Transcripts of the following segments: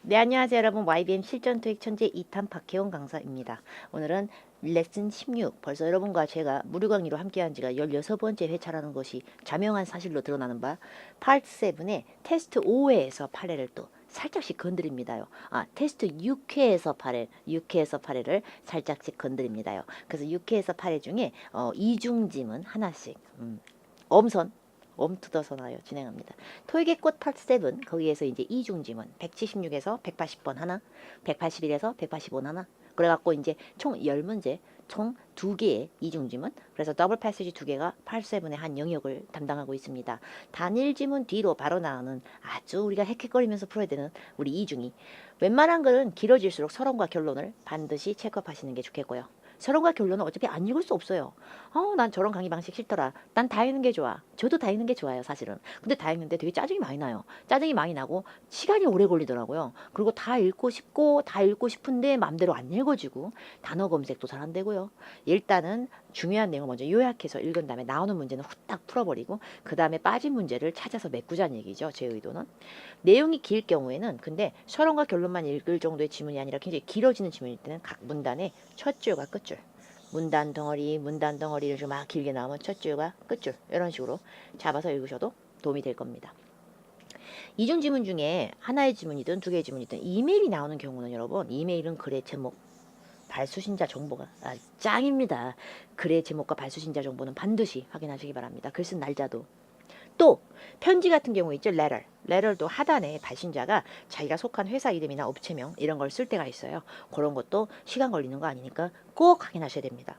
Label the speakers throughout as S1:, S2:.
S1: 네, 안녕하세요 여러분. YBM 실전 토익 천재 2탄 박혜원 강사입니다. 오늘은 레슨 16, 벌써 여러분과 제가 무료 강의로 함께한 지가 16번째 회차라는 것이 자명한 사실로 드러나는 바 파트 7의 테스트 5회에서 8회를 또 살짝씩 건드립니다요. 테스트 6회에서 8회, 6회에서 8회를 살짝씩 건드립니다요. 그래서 6회에서 8회 중에 이중지문 하나씩 엄선 엄투더서나요 진행합니다. 토익의 꽃 파트 7 거기에서 이제 이중지문 176에서 180번 하나, 181에서 185번 하나. 그래갖고 이제 총 10문제, 총 2개의 이중지문. 그래서 더블 패시지 2개가 파트 7의 한 영역을 담당하고 있습니다. 단일 지문 뒤로 바로 나오는 아주 우리가 헥헥거리면서 풀어야 되는 우리 이중이. 웬만한 글은 길어질수록 서론과 결론을 반드시 체크업하시는 게 좋겠고요. 서론과 결론은 어차피 안 읽을 수 없어요. 난 저런 강의 방식 싫더라. 난 다 읽는 게 좋아. 저도 다 읽는 게 좋아요, 사실은. 근데 다 읽는데 되게 짜증이 많이 나요. 짜증이 많이 나고 시간이 오래 걸리더라고요. 그리고 다 읽고 싶고 다 읽고 싶은데 마음대로 안 읽어지고 단어 검색도 잘 안 되고요. 일단은 중요한 내용을 먼저 요약해서 읽은 다음에 나오는 문제는 후딱 풀어버리고 그 다음에 빠진 문제를 찾아서 메꾸자는 얘기죠. 제 의도는. 내용이 길 경우에는 근데 서론과 결론만 읽을 정도의 지문이 아니라 굉장히 길어지는 지문일 때는 각 문단의 첫 줄과 끝줄, 문단 덩어리 이렇게 막 길게 나오면 첫 줄과 끝줄 이런 식으로 잡아서 읽으셔도 도움이 될 겁니다. 이중 지문 중에 하나의 지문이든 두 개의 지문이든 이메일이 나오는 경우는 여러분, 이메일은 글의 제목, 발수신자 정보가 짱입니다. 글의 제목과 발수신자 정보는 반드시 확인하시기 바랍니다. 글 쓴 날짜도. 또 편지 같은 경우 있죠. 레터도 하단에 발신자가 자기가 속한 회사 이름이나 업체명 이런 걸 쓸 때가 있어요. 그런 것도 시간 걸리는 거 아니니까 꼭 확인하셔야 됩니다.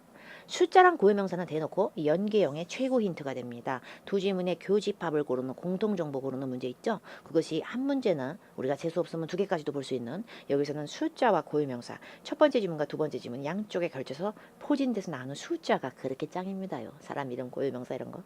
S1: 숫자랑 고유명사는 대놓고 연계형의 최고 힌트가 됩니다. 두 지문의 교집합을 고르는 공통정보 고르는 문제 있죠. 그것이 한 문제나 우리가 재수 없으면 두 개까지도 볼 수 있는, 여기서는 숫자와 고유명사, 첫 번째 지문과 두 번째 지문 양쪽에 걸쳐서 포진돼서 나오는 숫자가 그렇게 짱입니다요. 사람 이름, 고유명사 이런 거.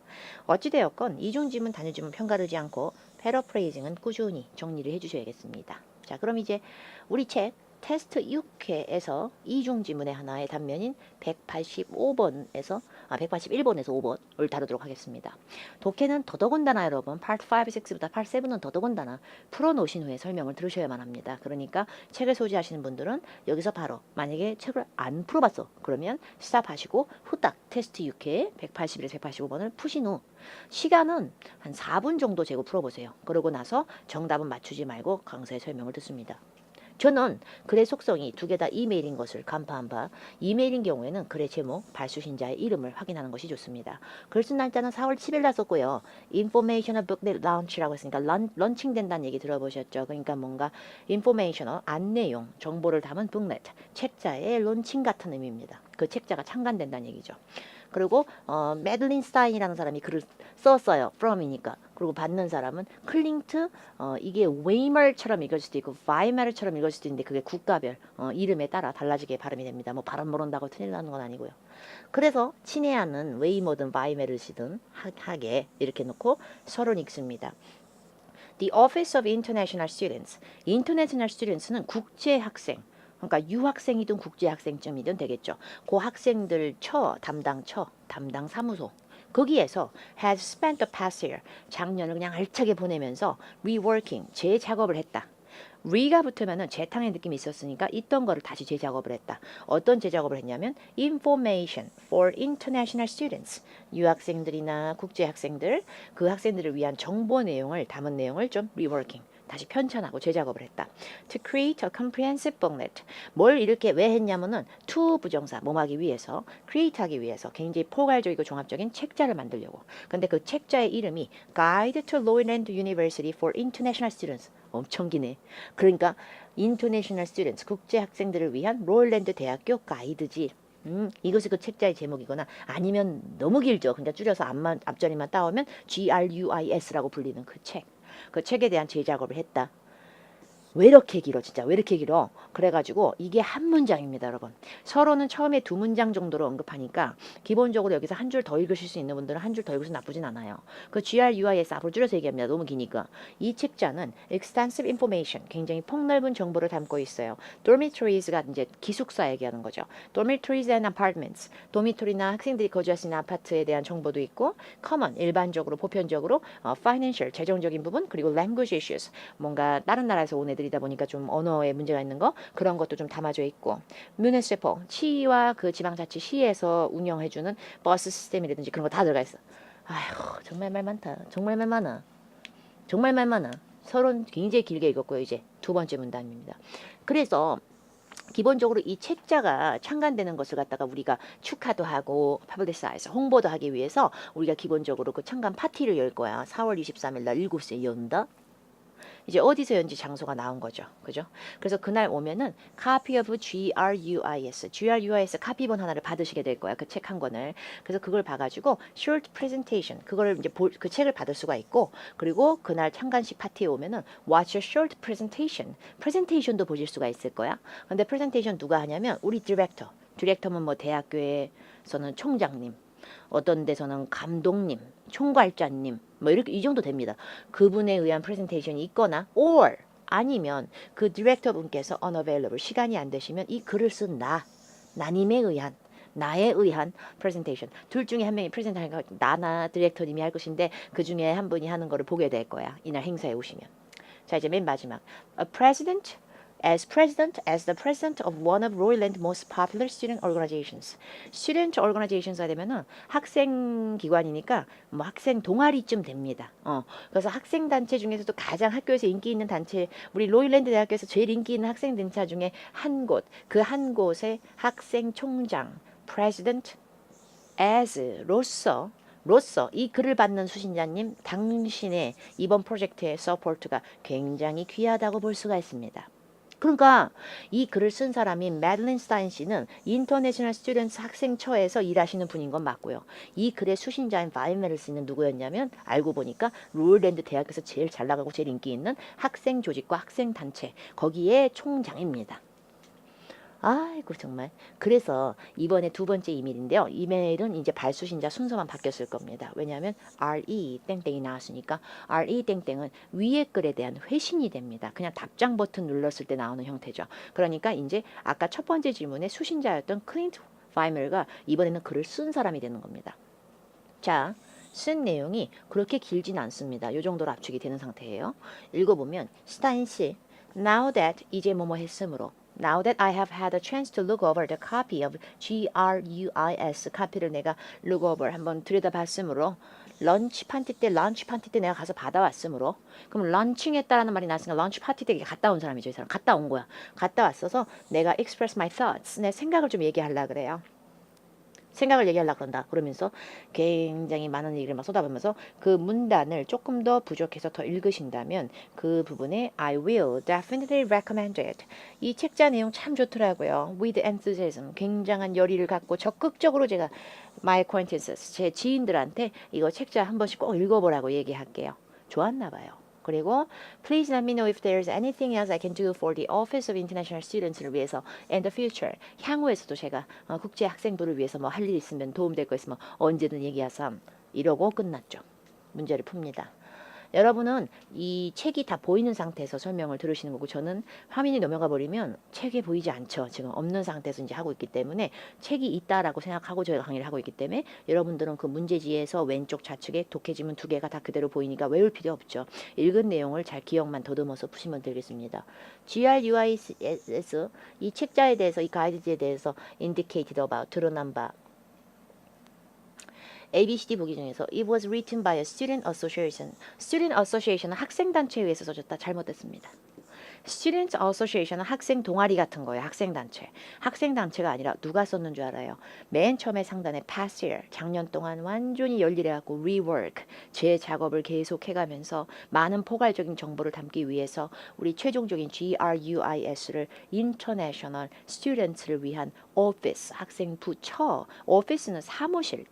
S1: 어찌되었건 이중지문 단일지문 편가르지 않고 패러프레이징은 꾸준히 정리를 해주셔야겠습니다. 자, 그럼 이제 우리 책 테스트 6회에서 이중지문의 하나의 단면인 185번에서 181번에서 5번을 다루도록 하겠습니다. 독해는 더더군다나 여러분 파트 5, 6보다 파트 7은 더더군다나 풀어놓으신 후에 설명을 들으셔야만 합니다. 그러니까 책을 소지하시는 분들은 여기서 바로 만약에 책을 안 풀어봤어 그러면 스탑하시고 후딱 테스트 6회 181에서 185번을 푸신 후 시간은 한 4분 정도 재고 풀어보세요. 그러고 나서 정답은 맞추지 말고 강사의 설명을 듣습니다. 저는 글의 속성이 두 개 다 이메일인 것을 간파한 바 이메일인 경우에는 글의 제목, 발수신자의 이름을 확인하는 것이 좋습니다. 글 쓴 날짜는 4월 10일 날 썼고요. Informational Booklet Launch라고 했으니까 런칭된다는 얘기 들어보셨죠? 그러니까 뭔가 Informational, 안내용, 정보를 담은 북넷, 책자의 론칭 같은 의미입니다. 그 책자가 창간된다는 얘기죠. 그리고 메들린 스타인이라는 사람이 글을 썼어요. from이니까. 그리고 받는 사람은 클링트, 이게 웨이머처럼 읽을 수도 있고 바이메르처럼 읽을 수도 있는데 그게 국가별 이름에 따라 달라지게 발음이 됩니다. 뭐 발음 모른다고 틀릴 나는 건 아니고요. 그래서 친애하는 웨이머든 바이메르시든 하게 이렇게 놓고 서론 읽습니다. The Office of International Students. International Students는 국제 학생. 그러니까 유학생이든 국제학생쯤이든 되겠죠. 그 학생들 담당 사무소. 거기에서 has spent the past year, 작년을 그냥 알차게 보내면서 reworking, 재작업을 했다. re가 붙으면은 재탕의 느낌이 있었으니까 있던 거를 다시 재작업을 했다. 어떤 재작업을 했냐면 information for international students, 유학생들이나 국제학생들, 그 학생들을 위한 정보 내용을 담은 내용을 좀 reworking, 다시 편찬하고 재작업을 했다. To create a comprehensive booklet. 뭘 이렇게 왜 했냐면은 to 부정사 뭐하기 위해서, create 하기 위해서 굉장히 포괄적이고 종합적인 책자를 만들려고. 근데 그 책자의 이름이 Guide to Lowland University for International Students. 엄청 기네. 그러니까 International Students, 국제 학생들을 위한 롤랜드 대학교 가이드지. 이것이 그 책자의 제목이거나 아니면 너무 길죠. 그러니까 줄여서 앞자리만 따오면 GRUIS라고 불리는 그 책. 그 책에 대한 재작업을 했다. 왜 이렇게 길어 진짜 왜 이렇게 길어. 그래가지고 이게 한 문장입니다 여러분. 서론은 처음에 두 문장 정도로 언급하니까 기본적으로 여기서 한 줄 더 읽으실 수 있는 분들은 한 줄 더 읽으셔도 나쁘진 않아요. 그 GRUIS 앞으로 줄여서 얘기합니다. 너무 기니까. 이 책자는 extensive information, 굉장히 폭넓은 정보를 담고 있어요. dormitories가 이제 기숙사 얘기하는 거죠. dormitories and apartments, 도미토리나 학생들이 거주할 수 있는 아파트에 대한 정보도 있고 common, 일반적으로 보편적으로 financial, 재정적인 부분, 그리고 language issues, 뭔가 다른 나라에서 온 애들 애들이다 보니까 좀 언어에 문제가 있는 거 그런 것도 좀 담아져 있고 뮤니시퍼 시와 그 지방자치 시에서 운영해주는 버스 시스템이라든지 그런 거 다 들어가 있어. 아휴 정말 말 많다. 정말 말 많아. 정말 말 많아. 서론 굉장히 길게 읽었고요. 이제 두 번째 문단입니다. 그래서 기본적으로 이 책자가 창간되는 것을 갖다가 우리가 축하도 하고 퍼블리사이즈 홍보도 하기 위해서 우리가 기본적으로 그 창간 파티를 열 거야. 4월 23일 날 7시에 연다. 이제 어디서 연지 장소가 나온 거죠. 그죠? 그래서 그날 오면은 copy of GRUIS 카피본 하나를 받으시게 될 거야. 그 책 한 권을. 그래서 그걸 봐가지고 short presentation 그거를 이제 그 책을 받을 수가 있고 그리고 그날 창간식 파티에 오면은 watch a short presentation 프레젠테이션도 보실 수가 있을 거야. 근데 프레젠테이션 누가 하냐면 우리 디렉터면 뭐 대학교에서는 총장님 어떤 데서는 감독님, 총괄자님 뭐 이렇게 이 정도 됩니다. 그분에 의한 프레젠테이션이 있거나 or 아니면 그 디렉터 분께서 unavailable 시간이 안 되시면 이 글을 쓴 나님에 의한 나에 의한 프레젠테이션 둘 중에 한 명이 프레젠테이션 할 거 나나 디렉터님이 할 것인데 그 중에 한 분이 하는 거를 보게 될 거야. 이날 행사에 오시면. 자 이제 맨 마지막 a president as the president of one of Royland's most popular student organizations. student organizations가 되면은 학생 기관이니까 뭐 학생 동아리쯤 됩니다. 그래서 학생 단체 중에서도 가장 학교에서 인기 있는 단체, 우리 로일랜드 대학교에서 제일 인기 있는 학생 단체 중에 한 곳, 그 한 곳의 학생 총장, president as로서 이 글을 받는 수신자님 당신의 이번 프로젝트의 서포트가 굉장히 귀하다고 볼 수가 있습니다. 그러니까 이 글을 쓴 사람인 매들린 스타인 씨는 인터내셔널 스튜던트 학생처에서 일하시는 분인 건 맞고요. 이 글의 수신자인 바이메를 쓰는 누구였냐면 알고 보니까 롤랜드 대학에서 제일 잘 나가고 제일 인기 있는 학생 조직과 학생 단체 거기에 총장입니다. 아이고 정말. 그래서 이번에 두 번째 이메일인데요. 이메일은 이제 발수신자 순서만 바뀌었을 겁니다. 왜냐하면 RE 땡땡이 나왔으니까 RE 땡땡은 위에 글에 대한 회신이 됩니다. 그냥 답장 버튼 눌렀을 때 나오는 형태죠. 그러니까 이제 아까 첫 번째 질문에 수신자였던 클린트 바이멜가 이번에는 글을 쓴 사람이 되는 겁니다. 자, 쓴 내용이 그렇게 길진 않습니다. 이 정도로 압축이 되는 상태예요. 읽어보면 스타인 씨, now that 이제 뭐뭐 했으므로 Now that I have had a chance to look over the copy of GRUIS 카피를 내가 look over 한번 들여다봤으므로 런치 파티 때 내가 가서 받아왔으므로 그럼 런칭했다라는 말이 나왔으니까 런치 파티 때 갔다 온 사람이죠. 이 사람 갔다 온 거야. 갔다 왔어서 내가 express my thoughts 내 생각을 좀 얘기하려고 그래요. 생각을 얘기하려고 그런다. 그러면서 굉장히 많은 얘기를 막 쏟아부으면서 그 문단을 조금 더 부족해서 더 읽으신다면 그 부분에 I will definitely recommend it. 이 책자 내용 참 좋더라고요. With enthusiasm. 굉장한 열의를 갖고 적극적으로 제가 my acquaintances, 제 지인들한테 이거 책자 한 번씩 꼭 읽어보라고 얘기할게요. 좋았나 봐요. 그리고 please let me know if there's anything else I can do for the Office of International Students를 위해서 in the future. 향후에서도 제가 국제 학생부를 위해서 뭐 할 일 있으면 도움될 거 있으면 언제든 얘기하삼. 이러고 끝났죠. 문제를 풉니다. 여러분은 이 책이 다 보이는 상태에서 설명을 들으시는 거고 저는 화면이 넘어가 버리면 책이 보이지 않죠. 지금 없는 상태에서 이제 하고 있기 때문에 책이 있다라고 생각하고 저희가 강의를 하고 있기 때문에 여러분들은 그 문제지에서 왼쪽 좌측에 독해지문 두 개가 다 그대로 보이니까 외울 필요 없죠. 읽은 내용을 잘 기억만 더듬어서 푸시면 되겠습니다. GRUIS 이 책자에 대해서 이 가이드지에 대해서 indicated about 드러난 바 ABCD 보기 중에서 It was written by a student association. student association은 학생단체에 의해서 써졌다. 잘못됐습니다. Student Association은 학생 동아리 같은 거예요. 학생단체. 학생단체가 아니라 누가 썼는 줄 알아요? 맨 처음에 상단에 past year, 작년 동안 완전히 열일해갖고 rework, 재작업을 계속해가면서 많은 포괄적인 정보를 담기 위해서 우리 최종적인 GRUIS를 International Students를 위한 office, 학생부, office는 사무실,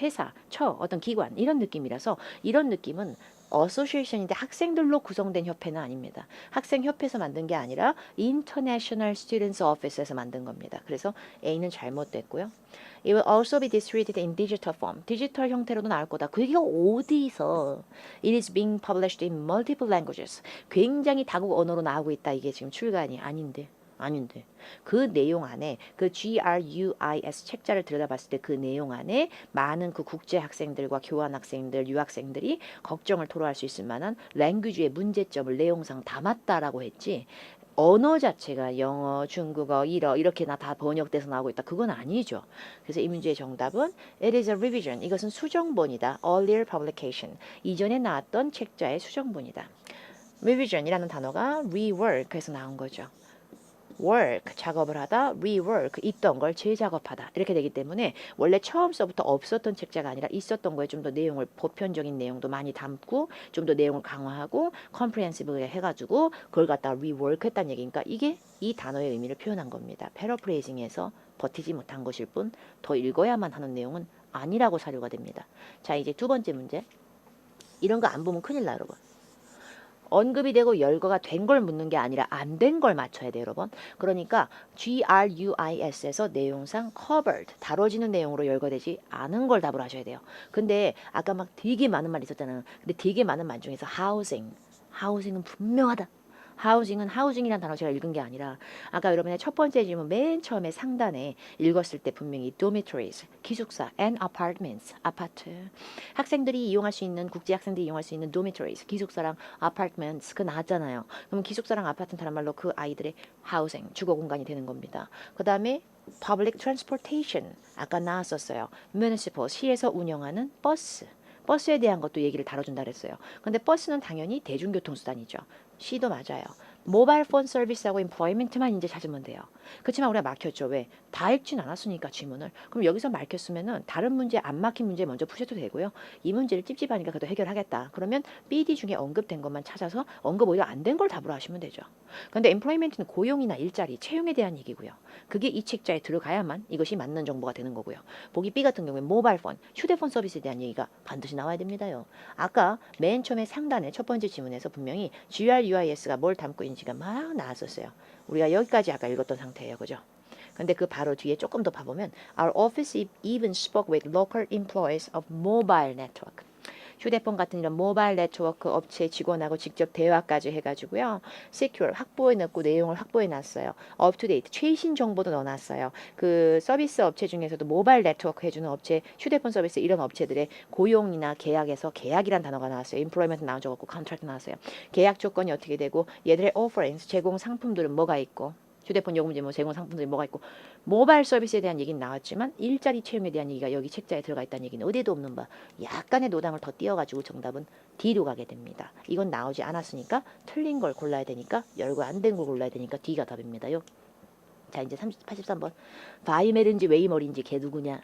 S1: 회사, 어떤 기관 이런 느낌이라서 이런 느낌은 어소시에이션인데 학생들로 구성된 협회는 아닙니다. 학생협회에서 만든 게 아니라 International Students Office에서 만든 겁니다. 그래서 A는 잘못됐고요. It will also be distributed in digital form. 디지털 형태로도 나올 거다. 그게 어디서? It is being published in multiple languages. 굉장히 다국 언어로 나오고 있다. 이게 지금 출간이 아닌데. 아닌데. 그 내용 안에 그 GRUIS 책자를 들여다봤을 때 그 내용 안에 많은 그 국제 학생들과 교환 학생들, 유학생들이 걱정을 토로할 수 있을 만한 랭귀지의 문제점을 내용상 담았다라고 했지. 언어 자체가 영어, 중국어, 일어 이렇게나 다 번역돼서 나오고 있다. 그건 아니죠. 그래서 이 문제의 정답은 It is a revision. 이것은 수정본이다. Earlier publication. 이전에 나왔던 책자의 수정본이다. revision이라는 단어가 rework에서 나온 거죠. work 작업을 하다, rework 있던 걸 재작업하다 이렇게 되기 때문에 원래 처음서부터 없었던 책자가 아니라 있었던 거에 좀 더 내용을 보편적인 내용도 많이 담고 좀 더 내용을 강화하고 comprehensive하게 해가지고 그걸 갖다가 rework 했다는 얘기니까 이게 이 단어의 의미를 표현한 겁니다. paraphrasing에서 버티지 못한 것일 뿐 더 읽어야만 하는 내용은 아니라고 사료가 됩니다. 자, 이제 두 번째 문제. 이런 거 안 보면 큰일 나, 여러분. 언급이 되고 열거가 된 걸 묻는 게 아니라 안 된 걸 맞춰야 돼요, 여러분. 그러니까 GRUIS에서 내용상 covered, 다뤄지는 내용으로 열거되지 않은 걸 답을 하셔야 돼요. 근데 아까 막 되게 많은 말 있었잖아요. 근데 되게 많은 말 중에서 housing은 분명하다. 하우징은 하우징이라는 단어 제가 읽은 게 아니라 아까 여러분의 첫 번째 질문 맨 처음에 상단에 읽었을 때 분명히 dormitories, 기숙사, and apartments, 아파트. 학생들이 이용할 수 있는 국제 학생들이 이용할 수 있는 dormitories, 기숙사랑 apartments 그 나왔잖아요. 그럼 기숙사랑 아파트는 다른 말로 그 아이들의 housing, 주거 공간이 되는 겁니다. 그 다음에 public transportation 아까 나왔었어요. municipal 시에서 운영하는 버스에 대한 것도 얘기를 다뤄준다 그랬어요. 근데 버스는 당연히 대중교통수단이죠. C도 맞아요. 모바일 폰 서비스하고 employment만 이제 찾으면 돼요. 그렇지만 우리가 막혔죠. 왜? 다 읽진 않았으니까 지문을. 그럼 여기서 막혔으면은 다른 문제 안 막힌 문제 먼저 푸셔도 되고요. 이 문제를 찝찝하니까 그래도 해결하겠다. 그러면 BD 중에 언급된 것만 찾아서 언급 오히려 안 된 걸 답으로 하시면 되죠. 근데 employment는 고용이나 일자리, 채용에 대한 얘기고요. 그게 이 책자에 들어가야만 이것이 맞는 정보가 되는 거고요. 보기 B 같은 경우에 모바일 폰, 휴대폰 서비스에 대한 얘기가 반드시 나와야 됩니다요. 아까 맨 처음에 상단에 첫 번째 지문에서 분명히 GRUIS가 뭘 담고 있는지가 막 나왔었어요. 우리가 여기까지 아까 읽었던 상태예요. 그죠? 근데 그 바로 뒤에 조금 더 봐보면 Our office even spoke with local employees of mobile network. 휴대폰 같은 이런 모바일 네트워크 업체 직원하고 직접 대화까지 해가지고요. secure 확보해 놓고 내용을 확보해 놨어요. up to date 최신 정보도 넣어놨어요. 그 서비스 업체 중에서도 모바일 네트워크 해주는 업체, 휴대폰 서비스 이런 업체들의 고용이나 계약에서 계약이란 단어가 나왔어요. employment 나온 적 없고 contract 나왔어요. 계약 조건이 어떻게 되고 얘들의 offerings 제공 상품들은 뭐가 있고 휴대폰 요금제 뭐 제공 상품들이 뭐가 있고 모바일 서비스에 대한 얘기는 나왔지만 일자리 채용에 대한 얘기가 여기 책자에 들어가 있다는 얘기는 어디에도 없는 바 약간의 노당을 더 띄워가지고 정답은 D로 가게 됩니다. 이건 나오지 않았으니까 틀린 걸 골라야 되니까 열고 안 된 걸 골라야 되니까 D가 답입니다요. 자 이제 83번 바이메른지 웨이머린지 걔 누구냐.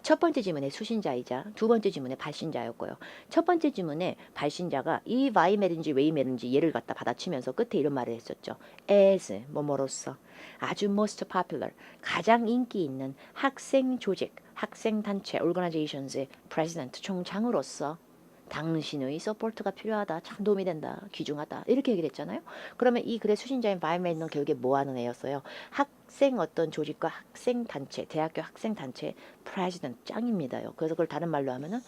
S1: 첫 번째 지문의 수신자이자 두 번째 지문의 발신자였고요. 첫 번째 지문의 발신자가 이 바이메른지 웨이메른지 얘를 갖다 받아치면서 끝에 이런 말을 했었죠. as 뭐뭐로서 아주 most popular 가장 인기 있는 학생 조직, 학생 단체 organizations의 president 총장으로서 당신의 서포트가 필요하다. 참 도움이 된다. 귀중하다. 이렇게 얘기를 했잖아요. 그러면 이 글의 수신자인 바이메린은 결국에 뭐 하는 애였어요? 학생 어떤 조직과 학생 단체, 대학교 학생 단체 프레지던트 짱입니다요. 그래서 그걸 다른 말로 하면은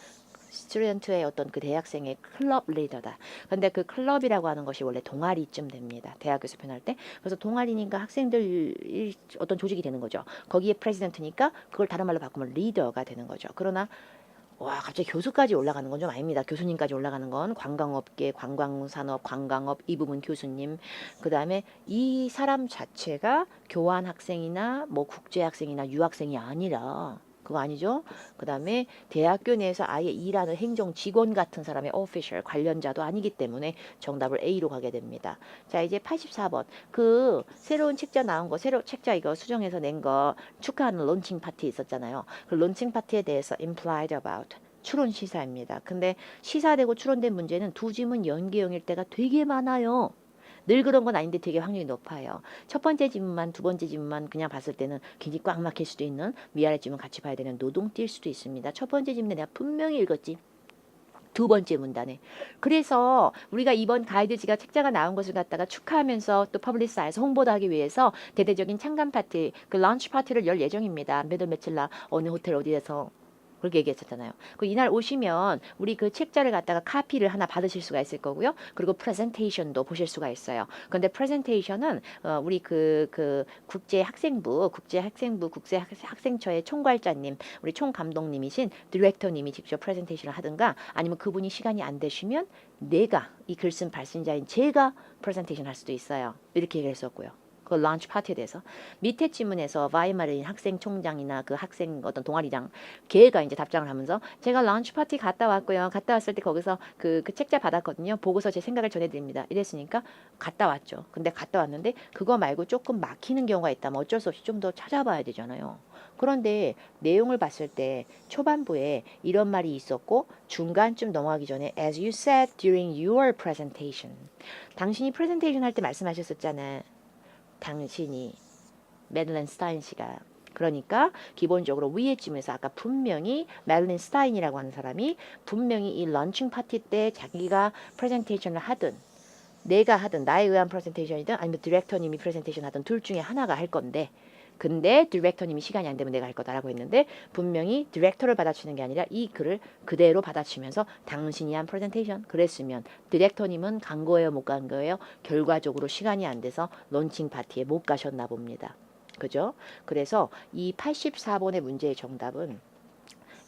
S1: 스튜던트의 어떤 그 대학생의 클럽 리더다. 근데 그 클럽이라고 하는 것이 원래 동아리쯤 됩니다. 대학에서 표현할 때. 그래서 동아리니까 학생들 어떤 조직이 되는 거죠. 거기에 프레지던트니까 그걸 다른 말로 바꾸면 리더가 되는 거죠. 그러나 와 갑자기 교수까지 올라가는 건 좀 아닙니다. 교수님까지 올라가는 건 관광업계, 관광산업, 관광업 이 부분 교수님. 그 다음에 이 사람 자체가 교환 학생이나 뭐 국제 학생이나 유학생이 아니라 그거 아니죠. 그 다음에 대학교 내에서 아예 일하는 행정 직원 같은 사람의 official 관련자도 아니기 때문에 정답을 A로 가게 됩니다. 자 이제 84번 그 새로운 책자 나온 거 새로 책자 이거 수정해서 낸 거 축하하는 론칭 파티 있었잖아요. 그 론칭 파티에 대해서 implied about 추론 시사입니다. 근데 시사되고 추론된 문제는 두 지문 연계형일 때가 되게 많아요. 늘 그런 건 아닌데 되게 확률이 높아요. 첫 번째 지문만 두 번째 지문만 그냥 봤을 때는 굉장히 꽉 막힐 수도 있는 위아래 지문 같이 봐야 되는 노동 띌 수도 있습니다. 첫 번째 지문에 내가 분명히 읽었지. 두 번째 문단에. 그래서 우리가 이번 가이드지가 책자가 나온 것을 갖다가 축하하면서 또 퍼블리사에서 홍보도 하기 위해서 대대적인 창간 파티, 그 런치 파티를 열 예정입니다. 몇 월 며칠 날 어느 호텔 어디에서 그렇게 얘기했었잖아요. 그 이날 오시면 우리 그 책자를 갖다가 카피를 하나 받으실 수가 있을 거고요. 그리고 프레젠테이션도 보실 수가 있어요. 그런데 프레젠테이션은 우리 그 국제학생처의 총괄자님, 우리 총감독님이신 디렉터님이 직접 프레젠테이션을 하든가 아니면 그분이 시간이 안 되시면 내가 이 글쓴 발신자인 제가 프레젠테이션 할 수도 있어요. 이렇게 얘기했었고요. 그 런치 파티에 대해서 밑에 지문에서 바이마르인 학생 총장이나 그 학생 어떤 동아리장 걔가 이제 답장을 하면서 제가 런치 파티 갔다 왔고요. 갔다 왔을 때 거기서 그 책자 받았거든요. 보고서 제 생각을 전해드립니다. 이랬으니까 갔다 왔죠. 근데 갔다 왔는데 그거 말고 조금 막히는 경우가 있다면 어쩔 수 없이 좀 더 찾아봐야 되잖아요. 그런데 내용을 봤을 때 초반부에 이런 말이 있었고 중간쯤 넘어가기 전에 as you said during your presentation 당신이 프레젠테이션 할 때 말씀하셨었잖아. 당신이 매들린 스타인 씨가 그러니까 기본적으로 위에 쯤에서 아까 분명히 매들린 스타인이라고 하는 사람이 분명히 이 런칭 파티 때 자기가 프레젠테이션을 하든 내가 하든 나에 의한 프레젠테이션이든 아니면 디렉터님이 프레젠테이션 하든 둘 중에 하나가 할 건데 근데 디렉터님이 시간이 안 되면 내가 할 거다라고 했는데 분명히 디렉터를 받아치는 게 아니라 이 글을 그대로 받아치면서 당신이 한 프레젠테이션 그랬으면 디렉터님은 간 거예요 못 간 거예요? 결과적으로 시간이 안 돼서 론칭 파티에 못 가셨나 봅니다. 그죠? 그래서 이 84번의 문제의 정답은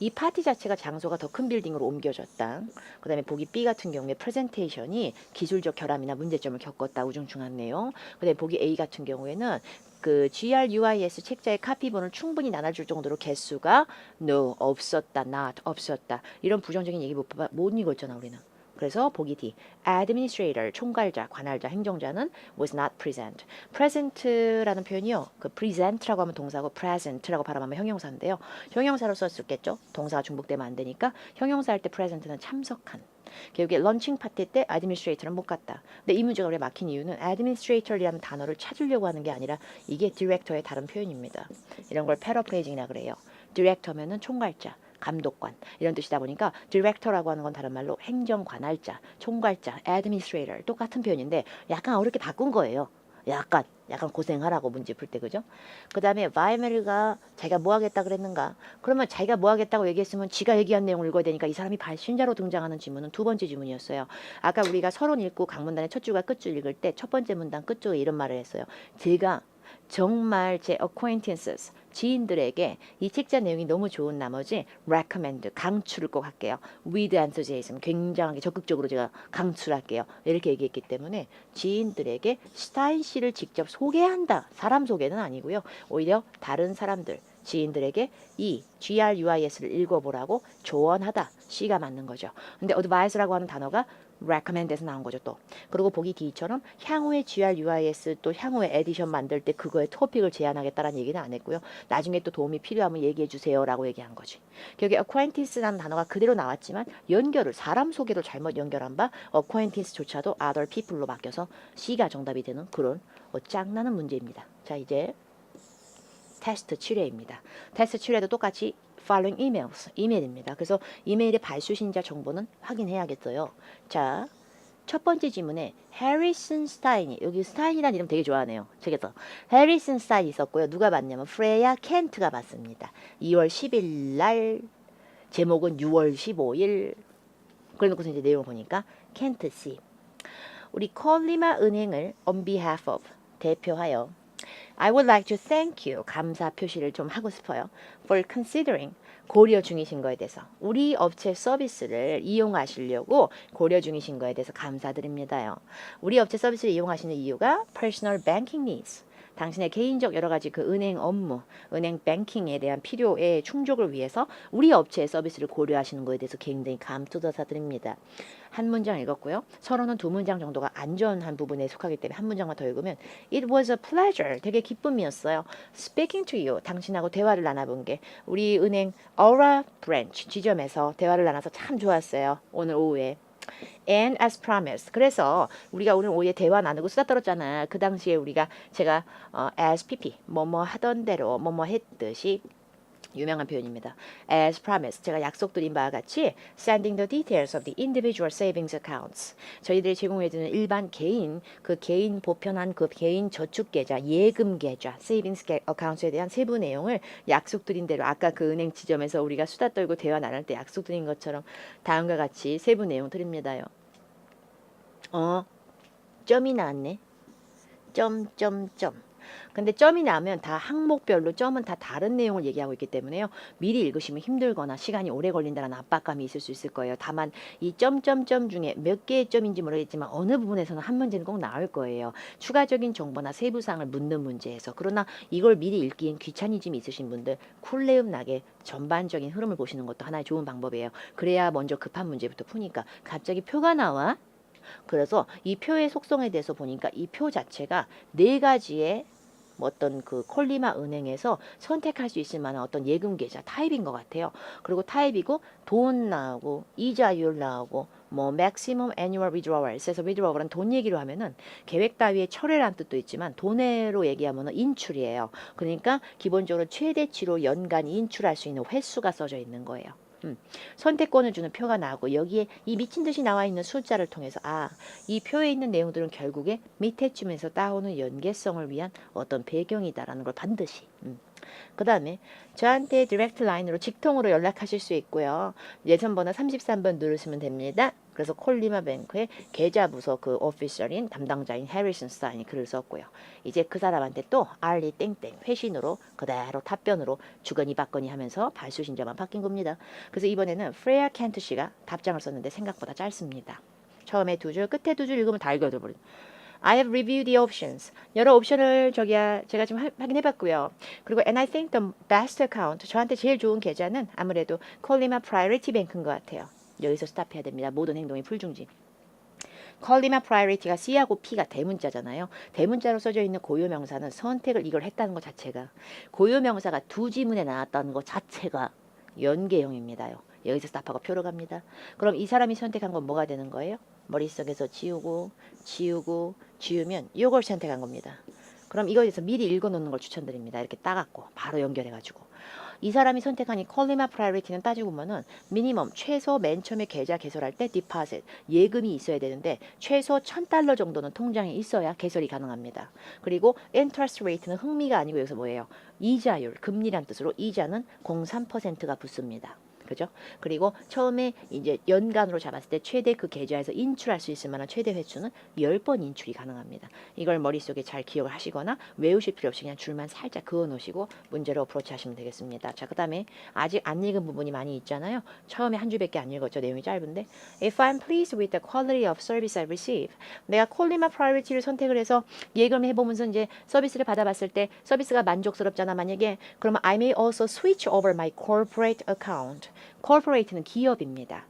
S1: 이 파티 자체가 장소가 더 큰 빌딩으로 옮겨졌다. 그 다음에 보기 B 같은 경우에 프레젠테이션이 기술적 결함이나 문제점을 겪었다. 우중충한 내용. 그 다음에 보기 A 같은 경우에는 그 GRUIS 책자의 카피본을 충분히 나눠줄 정도로 개수가 no, 없었다, not, 없었다. 이런 부정적인 얘기 못 읽었잖아 우리는. 그래서 보기 D. Administrator, 총괄자, 관할자, 행정자는 was not present. present라는 표현이요. 그 present라고 하면 동사고 present라고 발음하면 형용사인데요. 형용사로 썼었겠죠. 동사가 중복되면 안 되니까 형용사 할 때 present는 참석한. 결국에 런칭 파티 때 administrator는 못 갔다. 근데 이 문제가 왜 막힌 이유는 administrator이라는 단어를 찾으려고 하는 게 아니라 이게 디렉터의 다른 표현입니다. 이런 걸 패러프레이징이라 그래요. 디렉터면은 총괄자. 감독관 이런 뜻이다 보니까 디렉터라고 하는 건 다른 말로 행정관할자, 총괄자, administrator 똑같은 표현인데 약간 어렵게 바꾼 거예요. 약간 고생하라고 문제 풀 때 그죠? 그 다음에 바이메르가 자기가 뭐 하겠다 그랬는가? 그러면 자기가 뭐 하겠다고 얘기했으면 지가 얘기한 내용을 읽어야 되니까 이 사람이 발신자로 등장하는 지문은 두 번째 지문이었어요. 아까 우리가 서론 읽고 강문단의 첫 줄과 끝줄 읽을 때 첫 번째 문단 끝줄에 이런 말을 했어요. 제가 정말 제 acquaintances 지인들에게 이 책자 내용이 너무 좋은 나머지 recommend 강추를 꼭 할게요. with enthusiasm 굉장하게 적극적으로 제가 강추할게요. 이렇게 얘기했기 때문에 지인들에게 스타인 씨를 직접 소개한다. 사람 소개는 아니고요. 오히려 다른 사람들 지인들에게 이 GRUIS를 읽어보라고 조언하다. C가 맞는 거죠. 근데 advice라고 하는 단어가 recommend에서 나온 거죠 또. 그리고 보기 D처럼 향후에 GRUIS 또 향후에 에디션 만들 때 그거에 토픽을 제안하겠다라는 얘기는 안 했고요. 나중에 또 도움이 필요하면 얘기해 주세요 라고 얘기한 거지. 결국에 acquaintance라는 단어가 그대로 나왔지만 연결을 사람 소개로 잘못 연결한 바 acquaintance조차도 other people로 바뀌어서 C가 정답이 되는 그런 짱나는 문제입니다. 자 이제 테스트 7회입니다. 테스트 7회도 똑같이 following emails, 이메일입니다. 그래서 이메일의 발수신자 정보는 확인해야겠어요. 자, 첫 번째 지문에 해리슨 스타인이 여기 스타인이라는 이름 되게 좋아하네요. 책에서 해리슨 스타인이 있었고요. 누가 봤냐면 프레야 켄트가 봤습니다. 2월 10일 날 제목은 6월 15일 그래놓고서 이제 내용을 보니까 켄트 씨 우리 콜리마 은행을 on behalf of 대표하여 I would like to thank you. 감사 표시를 좀 하고 싶어요. For considering. 고려 중이신 거에 대해서. 우리 업체 서비스를 이용하시려고 고려 중이신 거에 대해서 감사드립니다요. 우리 업체 서비스를 이용하시는 이유가 personal banking needs. 당신의 개인적 여러 가지 그 은행 업무, 은행 뱅킹에 대한 필요의 충족을 위해서 우리 업체의 서비스를 고려하시는 거에 대해서 굉장히 감사드립니다. 한 문장 읽었고요. 서론은 두 문장 정도가 안전한 부분에 속하기 때문에 한 문장만 더 읽으면 It was a pleasure. 되게 기쁨이었어요. Speaking to you. 당신하고 대화를 나눠본 게 우리 은행 Aura branch 지점에서 대화를 나눠서 참 좋았어요. 오늘 오후에. And as promised. 그래서 우리가 오늘 오후에 대화 나누고 수다 떨었잖아. 그 당시에 제가 as pp 뭐뭐 하던 대로 뭐뭐 했듯이 유명한 표현입니다. As promised, 제가 약속드린 바와 같이 sending the details of the individual savings accounts. 저희들이 제공해주는 일반 개인, 그 개인 보편한 그 개인 저축 계좌, 예금 계좌, savings accounts에 대한 세부 내용을 약속드린 대로 아까 그 은행 지점에서 우리가 수다 떨고 대화 나눌 때 약속드린 것처럼 다음과 같이 세부 내용 드립니다요. 점이 나왔네. 점. 근데 점이 나면 다 항목별로 점은 다 다른 내용을 얘기하고 있기 때문에요. 미리 읽으시면 힘들거나 시간이 오래 걸린다는 압박감이 있을 수 있을 거예요. 다만 이 점점점 중에 몇 개의 점인지 모르겠지만 어느 부분에서는 한 문제는 꼭 나올 거예요. 추가적인 정보나 세부사항을 묻는 문제에서. 그러나 이걸 미리 읽기엔 귀차니즘이 있으신 분들 쿨레음 나게 전반적인 흐름을 보시는 것도 하나의 좋은 방법이에요. 그래야 먼저 급한 문제부터 푸니까 갑자기 표가 나와. 그래서 이 표의 속성에 대해서 보니까 이 표 자체가 네 가지의 어떤 그 콜리마 은행에서 선택할 수 있을 만한 어떤 예금 계좌 타입인 것 같아요. 그리고 타입이고 돈 나오고 이자율 나오고 뭐 maximum annual withdrawals 해서 withdrawal은 돈 얘기로 하면은 계획 따위의 철회란 뜻도 있지만 돈으로 얘기하면은 인출이에요. 그러니까 기본적으로 최대치로 연간 인출할 수 있는 횟수가 써져 있는 거예요. 선택권을 주는 표가 나오고 여기에 이 미친 듯이 나와 있는 숫자를 통해서 이 표에 있는 내용들은 결국에 밑에 쯤에서 따오는 연계성을 위한 어떤 배경이다라는 걸 반드시 그 다음에 저한테 디렉트 라인으로 직통으로 연락하실 수 있고요. 예전번호 33번 누르시면 됩니다. 그래서 콜리마 뱅크의 계좌부서 그 오피셜인 담당자인 해리슨 스타인이 글을 썼고요. 이제 그 사람한테 또 알리 땡땡 회신으로 그대로 답변으로 주거니 받거니 하면서 발수신자만 바뀐 겁니다. 그래서 이번에는 프레야 켄트 씨가 답장을 썼는데 생각보다 짧습니다. 처음에 두 줄, 끝에 두 줄 읽으면 다 읽어버려요. I have reviewed the options. 여러 옵션을 제가 지금 확인해봤고요. 그리고 and I think the best account, 저한테 제일 좋은 계좌는 아무래도 콜리마 프라이어리티 뱅크인 것 같아요. 여기서 스탑해야 됩니다. 모든 행동이 풀중지. 콜리마 프라이어리티가 C하고 P가 대문자잖아요. 대문자로 써져 있는 고유명사는 선택을 이걸 했다는 것 자체가 고유명사가 두 지문에 나왔다는 것 자체가 연계형입니다요. 여기서 스탑하고 표로 갑니다. 그럼 이 사람이 선택한 건 뭐가 되는 거예요? 머릿속에서 지우면 이걸 선택한 겁니다. 그럼 이거에 대해서 미리 읽어놓는 걸 추천드립니다. 이렇게 따갖고 바로 연결해가지고 이 사람이 선택한 이 콜리마 프라이어리티는 따지고 보면은 미니멈 최소 맨 처음에 계좌 개설할 때 디파짓 예금이 있어야 되는데 최소 $1,000 정도는 통장에 있어야 개설이 가능합니다. 그리고 인터레스트 레이트는 흥미가 아니고 여기서 뭐예요? 이자율, 금리란 뜻으로 이자는 0.3%가 붙습니다. 그죠? 그리고 처음에 이제 연간으로 잡았을 때 최대 그 계좌에서 인출할 수 있을 만한 최대 횟수는 10번 인출이 가능합니다. 이걸 머릿속에 잘 기억을 하시거나 외우실 필요 없이 그냥 줄만 살짝 그어 놓으시고 문제를 어프로치 하시면 되겠습니다. 자, 그 다음에 아직 안 읽은 부분이 많이 있잖아요. 처음에 한 줄밖에 안 읽었죠. 내용이 짧은데 If I'm pleased with the quality of service I receive, 내가 콜리마 프라이어리티를 선택을 해서 예금을 해보면서 이제 서비스를 받아봤을 때 서비스가 만족스럽잖아. 만약에 그러면 I may also switch over my corporate account. corporate는 기업입니다.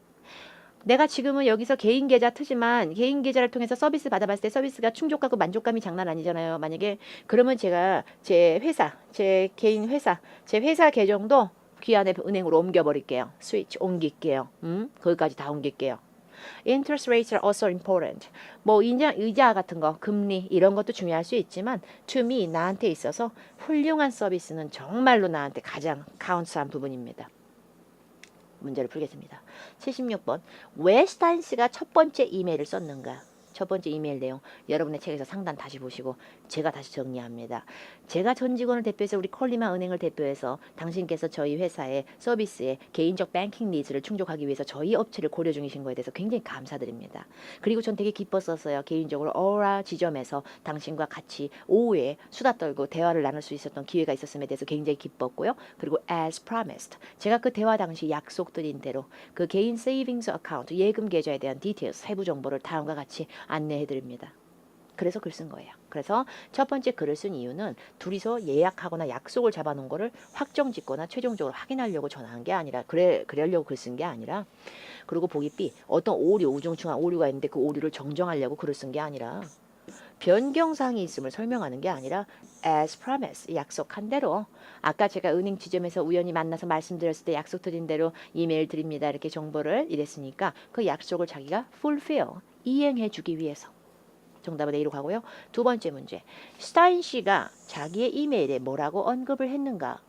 S1: 내가 지금은 여기서 개인 계좌 트지만 개인 계좌를 통해서 서비스 받아봤을 때 서비스가 충족하고 만족감이 장난 아니잖아요. 만약에 그러면 제가 제 회사, 제 개인 회사, 제 회사 계정도 귀한의 은행으로 옮겨버릴게요. 스위치 옮길게요. 거기까지 다 옮길게요. Interest rates are also important. 뭐 의자 같은 거, 금리 이런 것도 중요할 수 있지만 to me, 나한테 있어서 훌륭한 서비스는 정말로 나한테 가장 카운트한 부분입니다. 문제를 풀겠습니다. 76번. 왜 스타인스가 첫 번째 이메일을 썼는가? 첫 번째 이메일 내용 여러분의 책에서 상단 다시 보시고 제가 다시 정리합니다. 제가 전 직원을 대표해서 우리 콜리마 은행을 대표해서 당신께서 저희 회사의 서비스에 개인적 뱅킹 니즈를 충족하기 위해서 저희 업체를 고려 중이신 거에 대해서 굉장히 감사드립니다. 그리고 전 되게 기뻤었어요. 개인적으로 어라 지점에서 당신과 같이 오후에 수다 떨고 대화를 나눌 수 있었던 기회가 있었음에 대해서 굉장히 기뻤고요. 그리고 as promised, 제가 그 대화 당시 약속드린 대로 그 개인 세이빙스 어카운트 예금 계좌에 대한 디테일 세부 정보를 다음과 같이 안내해드립니다. 그래서 글 쓴 거예요. 그래서 첫 번째 글을 쓴 이유는 둘이서 예약하거나 약속을 잡아놓은 거를 확정짓거나 최종적으로 확인하려고 전화한 게 아니라 그러려고 글 쓴 게 아니라 그리고 보기 B 어떤 오류 우중충한 오류가 있는데 그 오류를 정정하려고 글을 쓴 게 아니라 변경사항이 있음을 설명하는 게 아니라 as promised, 약속한 대로 아까 제가 은행 지점에서 우연히 만나서 말씀드렸을 때 약속드린 대로 이메일 드립니다. 이렇게 정보를 이랬으니까 그 약속을 자기가 fulfill, 이행해 주기 위해서. 정답은 A로 가고요. 두 번째 문제. 스타인 씨가 자기의 이메일에 뭐라고 언급을 했는가?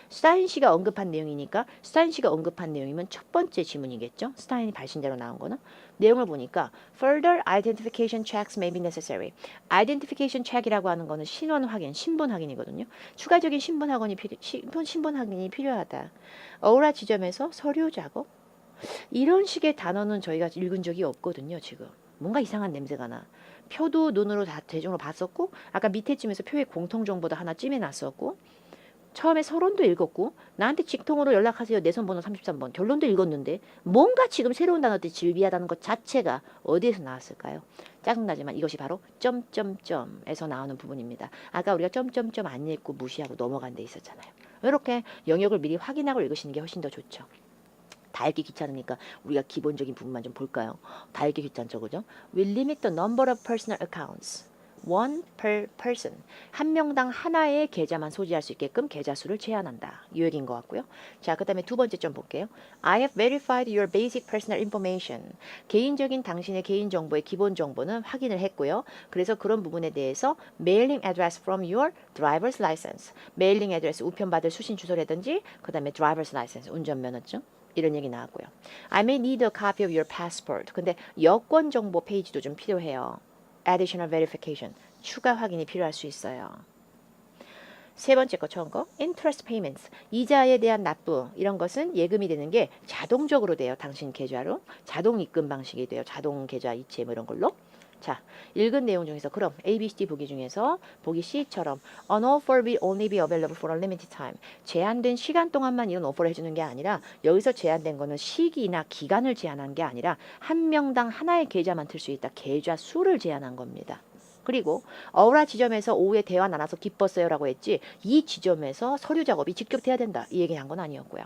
S1: 스타인 씨가 언급한 내용이니까 스타인 씨가 언급한 내용이면 첫 번째 지문이겠죠. 스타인이 발신자로 나온 거는. 내용을 보니까 further identification checks may be necessary. identification check이라고 하는 거는 신원 확인, 신분 확인이거든요. 추가적인 신분 확인이 필요하다. 어우라 지점에서 서류 작업. 이런 식의 단어는 저희가 읽은 적이 없거든요, 지금. 뭔가 이상한 냄새가 나. 표도 눈으로 다 대중으로 봤었고, 아까 밑에 쯤에서 표의 공통정보도 하나 찜해놨었고, 처음에 서론도 읽었고, 나한테 직통으로 연락하세요. 내 손번호 33번. 결론도 읽었는데, 뭔가 지금 새로운 단어들이 질비하다는 것 자체가 어디에서 나왔을까요? 짜증나지만 이것이 바로 점점점에서 나오는 부분입니다. 아까 우리가 점점점 안 읽고 무시하고 넘어간 데 있었잖아요. 이렇게 영역을 미리 확인하고 읽으시는 게 훨씬 더 좋죠. 다 읽기 귀찮으니까 우리가 기본적인 부분만 좀 볼까요? 다 읽기 귀찮죠, 그죠? We limit the number of personal accounts. One per person. 한 명당 하나의 계좌만 소지할 수 있게끔 계좌 수를 제한한다. 이 얘기인 것 같고요. 자, 그 다음에 두 번째 점 볼게요. I have verified your basic personal information. 개인적인 당신의 개인 정보의 기본 정보는 확인을 했고요. 그래서 그런 부분에 대해서 mailing address from your driver's license. 메일링 애드레스 우편받을 수신 주소라든지 그 다음에 driver's license 운전면허증. 이런 얘기 나왔고요. I may need a copy of your passport. 근데 여권 정보 페이지도 좀 필요해요. Additional verification. 추가 확인이 필요할 수 있어요. 세 번째 거 처음 거 interest payments. 이자에 대한 납부 이런 것은 예금이 되는 게 자동적으로 돼요. 당신 계좌로. 자동 입금 방식이 돼요. 자동 계좌 이체 뭐 이런 걸로. 자, 읽은 내용 중에서 그럼 A, B, C, D 보기 중에서 보기 C처럼 An offer will only be available for a limited time. 제한된 시간 동안만 이런 오퍼를 해주는 게 아니라 여기서 제한된 거는 시기나 기간을 제한한 게 아니라 한 명당 하나의 계좌만 틀 수 있다. 계좌 수를 제한한 겁니다. 그리고 어우라 지점에서 오후에 대화 나눠서 기뻤어요 라고 했지 이 지점에서 서류 작업이 직접 돼야 된다. 이 얘기한 건 아니었고요.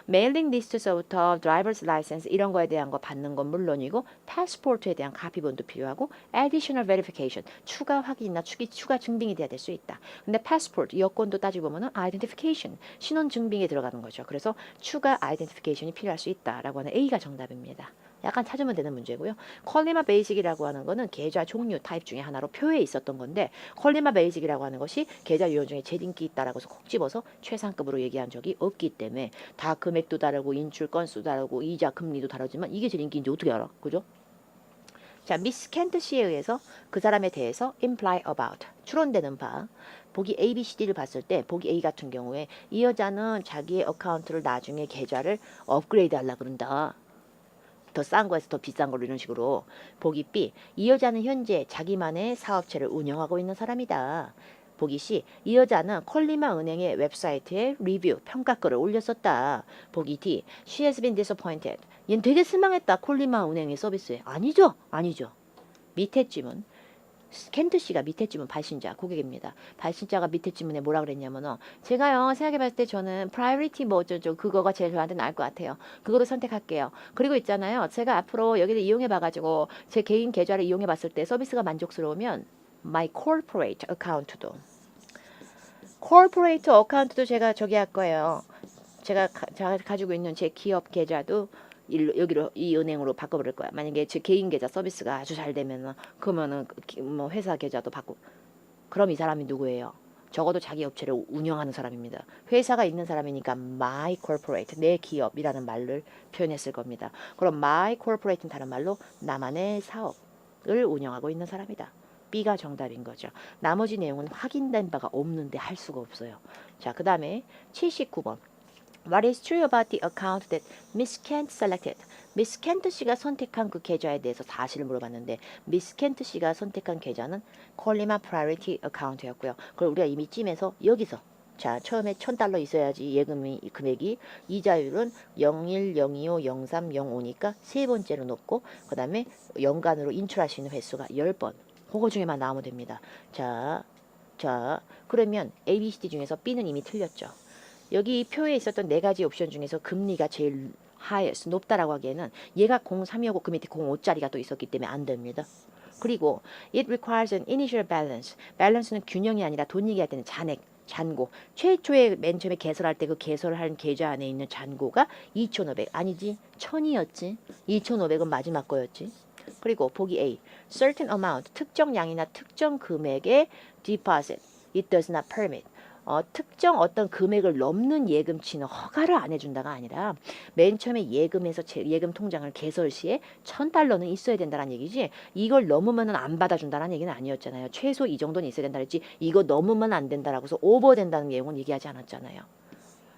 S1: 메일링 리스트서부터 드라이버스 라이센스 이런 거에 대한 거 받는 건 물론이고 패스포트에 대한 카피본도 필요하고 additional verification 추가 확인이나 추가 증빙이 돼야 될 수 있다. 근데 패스포트 여권도 따지고 보면은 identification 신원 증빙에 들어가는 거죠. 그래서 추가 identification이 필요할 수 있다라고 하는 A가 정답입니다. 약간 찾으면 되는 문제고요. 컬리마 베이직이라고 하는 거는 계좌 종류 타입 중에 하나로 표에 있었던 건데 컬리마 베이직이라고 하는 것이 계좌 유형 중에 제일 인기 있다라고 해서 콕 집어서 최상급으로 얘기한 적이 없기 때문에 다 금액도 다르고 인출 건수도 다르고 이자 금리도 다르지만 이게 제일 인기인지 어떻게 알아? 그죠? 자, 미스 켄트 씨에 의해서 그 사람에 대해서 imply about 추론되는 바 보기 A, B, C, D를 봤을 때 보기 A 같은 경우에 이 여자는 자기의 어카운트를 나중에 계좌를 업그레이드 하려고 그런다. 더 싼 거에서 더 비싼 걸로 이런 식으로. 보기 B, 이 여자는 현재 자기만의 사업체를 운영하고 있는 사람이다. 보기 C, 이 여자는 콜리마 은행의 웹사이트에 리뷰, 평가글을 올렸었다. 보기 D, she has been disappointed. 얘는 되게 실망했다. 콜리마 은행의 서비스에. 아니죠? 아니죠. 밑에 쯤은 켄트 씨가 밑에 쯤은 발신자 고객입니다. 발신자가 밑에 쯤에 뭐라 그랬냐면은 제가요 생각해봤을 때 저는 프라이어리티 뭐 어쩌죠 그거가 제일 저한테 나을 것 같아요. 그거로 선택할게요. 그리고 있잖아요. 제가 앞으로 여기를 이용해봐가지고 제 개인 계좌를 이용해봤을 때 서비스가 만족스러우면 my corporate account도 corporate account도 제가 저기 할 거예요. 제가 가지고 있는 제 기업 계좌도 여기로 이 은행으로 바꿔버릴 거야. 만약에 제 개인 계좌 서비스가 아주 잘 되면은 그러면은 뭐 회사 계좌도 바꾸. 그럼 이 사람이 누구예요? 적어도 자기 업체를 운영하는 사람입니다. 회사가 있는 사람이니까 my corporate 내 기업이라는 말을 표현했을 겁니다. 그럼 my corporate는 다른 말로 나만의 사업을 운영하고 있는 사람이다. B가 정답인 거죠. 나머지 내용은 확인된 바가 없는데 할 수가 없어요. 자, 그 다음에 79번. What is true about the account that Miss Kent selected? 미스 켄트 씨가 선택한 그 계좌에 대해서 사실을 물어봤는데 미스 켄트 씨가 선택한 계좌는 콜리마 프라이어리티 어카운트였고요. 그걸 우리가 이미 찜해서 여기서 자 처음에 $1000 있어야지 예금이 금액이 이자율은 01, 025, 03, 05니까 세 번째로 높고 그 다음에 연간으로 인출할 수 있는 횟수가 10번. 그거 중에만 나오면 됩니다. 자 그러면 A, B, C, D 중에서 B는 이미 틀렸죠. 여기 표에 있었던 네 가지 옵션 중에서 금리가 제일 highest, 높다라고 하기에는 얘가 03이었고 그 밑에 05짜리가 또 있었기 때문에 안 됩니다. 그리고 it requires an initial balance. balance는 균형이 아니라 돈 얘기할 때는 잔액, 잔고. 최초에 맨 처음에 개설할 때 그 개설한 계좌 안에 있는 잔고가 2,500 아니지 1,000이었지. 2,500은 마지막 거였지. 그리고 보기 A, certain amount 특정 양이나 특정 금액의 deposit, it does not permit. 특정 어떤 금액을 넘는 예금치는 허가를 안 해준다가 아니라 맨 처음에 예금에서 예금 통장을 개설 시에 $1,000는 있어야 된다는 얘기지 이걸 넘으면은 안 받아준다는 얘기는 아니었잖아요. 최소 이 정도는 있어야 된다 그랬지 이거 넘으면 안 된다라고 해서 오버된다는 내용은 얘기하지 않았잖아요.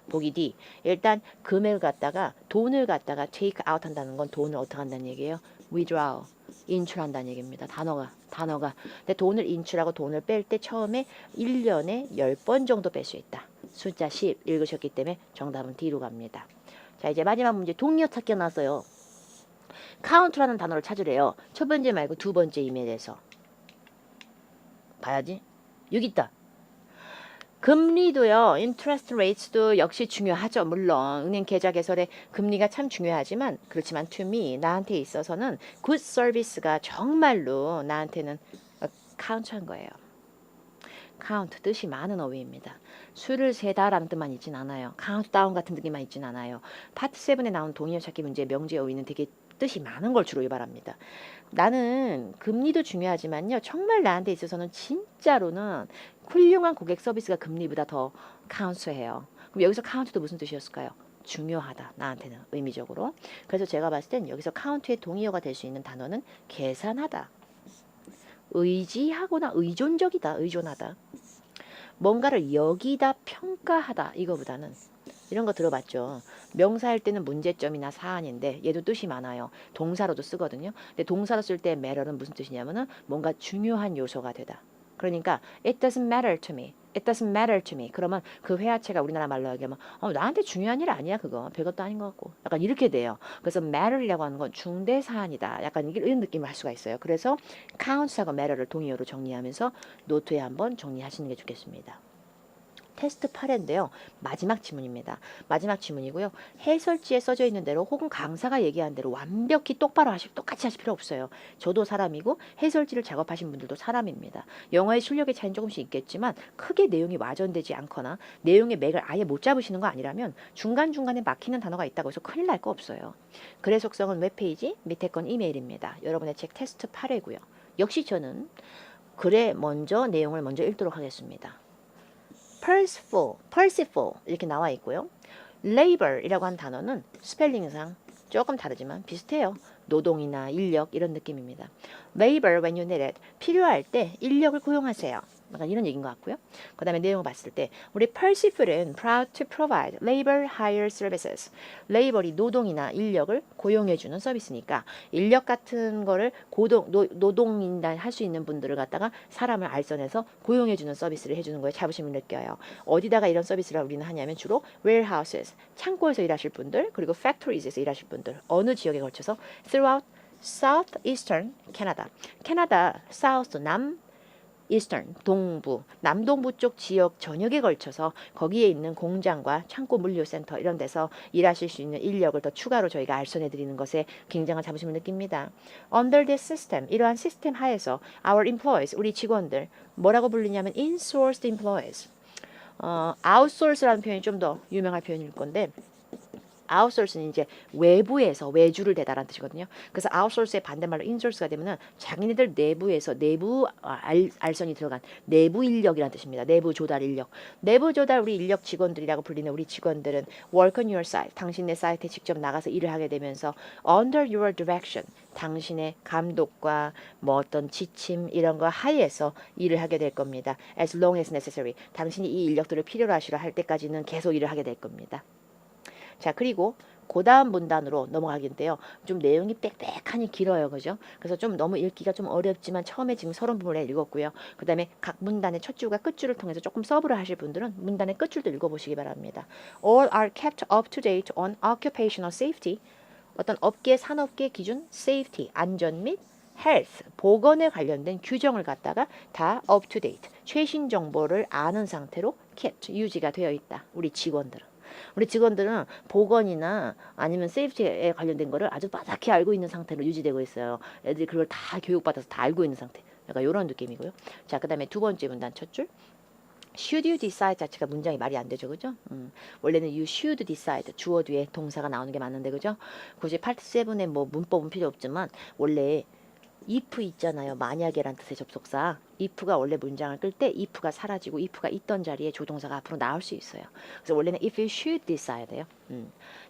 S1: 보기 D. 일단 금액을 갖다가 돈을 갖다가 take out 한다는 건 돈을 어떻게 한다는 얘기예요? withdraw. 인출한다는 얘기입니다. 단어가. 근데 돈을 인출하고 돈을 뺄 때 처음에 1년에 10번 정도 뺄 수 있다. 숫자 10 읽으셨기 때문에 정답은 D로 갑니다. 자, 이제 마지막 문제 동료 찾기 나왔어요. count라는 단어를 찾으래요. 첫 번째 말고 두 번째 이메일에서. 봐야지. 여기 있다. 금리도요, interest rates도 역시 중요하죠. 물론 은행 계좌 개설에 금리가 참 중요하지만 그렇지만 to me 나한테 있어서는 good service가 정말로 나한테는 count한 거예요. count 뜻이 많은 어휘입니다. 수를 세다라는 뜻만 있진 않아요. countdown 같은 느낌만 있진 않아요. 파트 7에 나온 동의어 찾기 문제 명제 어휘는 되게 뜻이 많은 걸 주로 유발합니다. 나는 금리도 중요하지만요. 정말 나한테 있어서는 진짜로는 훌륭한 고객 서비스가 금리보다 더 카운트해요. 그럼 여기서 카운트도 무슨 뜻이었을까요? 중요하다. 나한테는 의미적으로. 그래서 제가 봤을 땐 여기서 카운트의 동의어가 될 수 있는 단어는 계산하다. 의지하거나 의존적이다. 의존하다. 뭔가를 여기다 평가하다. 이거보다는 이런 거 들어봤죠. 명사할 때는 문제점이나 사안인데 얘도 뜻이 많아요. 동사로도 쓰거든요. 근데 동사로 쓸 때 matter는 무슨 뜻이냐면은 뭔가 중요한 요소가 되다. 그러니까 it doesn't matter to me. It doesn't matter to me. 그러면 그 회화체가 우리나라 말로 하면 나한테 중요한 일 아니야 그거. 별것도 아닌 것 같고. 약간 이렇게 돼요. 그래서 matter이라고 하는 건 중대 사안이다. 약간 이런 느낌을 할 수가 있어요. 그래서 counts하고 matter를 동의어로 정리하면서 노트에 한번 정리하시는 게 좋겠습니다. 테스트 8회인데요. 마지막 지문입니다. 마지막 지문이고요. 해설지에 써져 있는 대로 혹은 강사가 얘기한 대로 완벽히 똑같이 하실 필요 없어요. 저도 사람이고 해설지를 작업하신 분들도 사람입니다. 영어의 실력의 차이는 조금씩 있겠지만 크게 내용이 와전되지 않거나 내용의 맥을 아예 못 잡으시는 거 아니라면 중간중간에 막히는 단어가 있다고 해서 큰일 날 거 없어요. 글의 속성은 웹페이지, 밑에 건 이메일입니다. 여러분의 책 테스트 8회고요. 역시 저는 글에 먼저 내용을 먼저 읽도록 하겠습니다. Percival 이렇게 나와 있고요. Labor이라고 한 단어는 스펠링상 조금 다르지만 비슷해요. 노동이나 인력 이런 느낌입니다. Labor when you need it. 필요할 때 인력을 고용하세요. 약간 이런 얘기인 것 같고요. 그 다음에 내용을 봤을 때 우리 Percival은 proud to provide labor hire services. Labor이 노동이나 인력을 고용해주는 서비스니까 인력 같은 거를 노동인단 할 수 있는 분들을 갖다가 사람을 알선해서 고용해주는 서비스를 해주는 거에 자부심을 느껴요. 어디다가 이런 서비스를 우리는 하냐면 주로 warehouses, 창고에서 일하실 분들 그리고 factories에서 일하실 분들 어느 지역에 걸쳐서 throughout southeastern Canada. 캐나다 south 남 이스턴, 동부, 남동부 쪽 지역 전역에 걸쳐서 거기에 있는 공장과 창고 물류센터 이런 데서 일하실 수 있는 인력을 더 추가로 저희가 알선해 드리는 것에 굉장한 자부심을 느낍니다. Under this system, 이러한 시스템 하에서 our employees, 우리 직원들 뭐라고 불리냐면 insourced employees. outsource라는 표현이 좀 더 유명한 표현일 건데 아웃소스는 이제 외부에서 외주를 대다라는 뜻이거든요. 그래서 아웃소스의 반대말로 인소스가 되면은 자기네들 내부에서 내부 알선이 들어간 내부 인력이라는 뜻입니다. 내부 조달 인력. 내부 조달 우리 인력 직원들이라고 불리는 우리 직원들은 work on your site. 당신네 사이트에 직접 나가서 일을 하게 되면서 under your direction. 당신의 감독과 뭐 어떤 지침 이런 거 하에서 일을 하게 될 겁니다. As long as necessary. 당신이 이 인력들을 필요로 하시려 할 때까지는 계속 일을 하게 될 겁니다. 자, 그리고 그 다음 문단으로 넘어가겠는데요. 좀 내용이 빽빽하니 길어요. 그죠? 그래서 좀 너무 읽기가 좀 어렵지만 처음에 지금 30부분을 읽었고요. 그 다음에 각 문단의 첫 줄과 끝줄을 통해서 조금 서브를 하실 분들은 문단의 끝줄도 읽어보시기 바랍니다. All are kept up to date on occupational safety. 어떤 업계, 산업계 기준 safety, 안전 및 health, 보건에 관련된 규정을 갖다가 다 up to date, 최신 정보를 아는 상태로 kept, 유지가 되어 있다. 우리 직원들은. 우리 직원들은 보건이나 아니면 세이프티에 관련된 거를 아주 빠삭히 알고 있는 상태로 유지되고 있어요. 애들이 그걸 다 교육받아서 다 알고 있는 상태. 약간 이런 느낌이고요. 자, 그 다음에 두 번째 문단 첫 줄. Should you decide 자체가 문장이 말이 안 되죠. 그죠? 원래는 you should decide 주어 뒤에 동사가 나오는 게 맞는데 그죠? 굳이 파트 7에 뭐 문법은 필요 없지만 원래 if 있잖아요. 만약에란 뜻의 접속사. if가 원래 문장을 끌 때 if가 사라지고 if가 있던 자리에 조동사가 앞으로 나올 수 있어요. 그래서 원래는 if you should decide.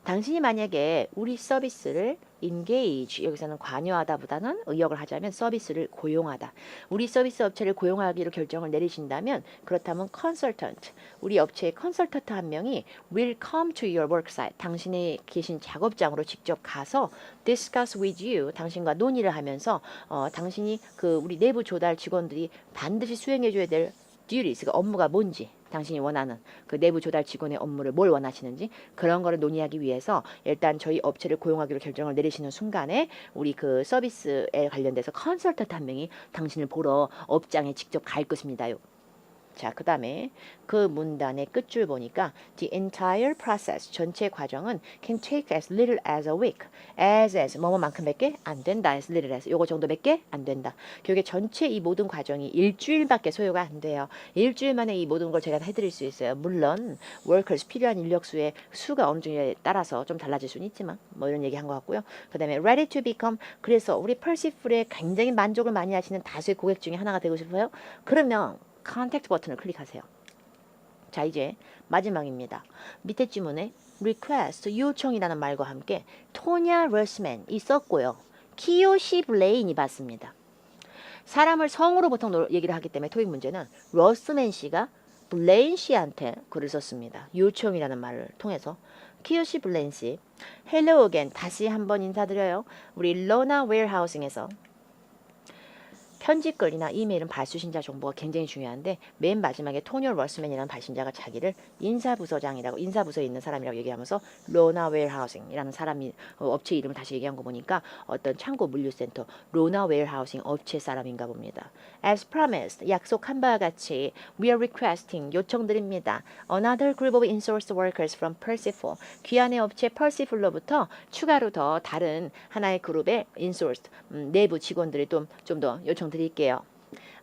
S1: 당신이 만약에 우리 서비스를 engage, 여기서는 관여하다보다는 의역을 하자면 서비스를 고용하다. 우리 서비스 업체를 고용하기로 결정을 내리신다면 그렇다면 consultant, 우리 업체의 컨설턴트 한 명이 will come to your work site, 당신의 계신 작업장으로 직접 가서 discuss with you, 당신과 논의를 하면서 당신이 그 우리 내부 조달 직원들이 반드시 수행해줘야 될 duties, 그 업무가 뭔지, 당신이 원하는 그 내부 조달 직원의 업무를 뭘 원하시는지 그런 거를 논의하기 위해서 일단 저희 업체를 고용하기로 결정을 내리시는 순간에 우리 그 서비스에 관련돼서 컨설턴트 한 명이 당신을 보러 업장에 직접 갈 것입니다요. 자, 그 다음에 그 문단의 끝줄 보니까 the entire process, 전체 과정은 can take as little as a week. as 뭐뭐만큼 몇 개? 안 된다. as little as 요거 정도 몇 개? 안 된다. 결국에 전체 이 모든 과정이 일주일밖에 소요가 안 돼요. 일주일 만에 이 모든 걸 제가 해드릴 수 있어요. 물론 workers, 필요한 인력수의 수가 어느 정도에 따라서 좀 달라질 수는 있지만 뭐 이런 얘기 한 것 같고요. 그 다음에 ready to become, 그래서 우리 펄시풀에 굉장히 만족을 많이 하시는 다수의 고객 중에 하나가 되고 싶어요. 그러면 컨택트 버튼을 클릭하세요. 자, 이제 마지막입니다. 밑에 지문에 request, 요청이라는 말과 함께 토냐 러스맨이 있었고요. 키요시 블레인이 받습니다. 사람을 성으로 보통 얘기를 하기 때문에 토익 문제는 러스맨 씨가 블레인 씨한테 글을 썼습니다. 요청이라는 말을 통해서. 키요시 블레인 씨, hello again, 다시 한번 인사드려요. 우리 로나 웨어하우싱에서 편집글이나 이메일은 발수신자 정보가 굉장히 중요한데 맨 마지막에 토니 러스맨이라는 발신자가 자기를 인사부서장이라고, 인사부서에 있는 사람이라고 얘기하면서 로나 웨어하우싱이라는 사람이 업체 이름을 다시 얘기한 거 보니까 어떤 창고 물류센터 로나 웨어하우싱 업체 사람인가 봅니다. As promised, 약속한 바와 같이 we are requesting, 요청드립니다. Another group of insourced workers from Persifor, 귀환의 업체 펄시풀로부터 추가로 더 다른 하나의 그룹의 insourced, 내부 직원들이 좀 더 요청드릴게요.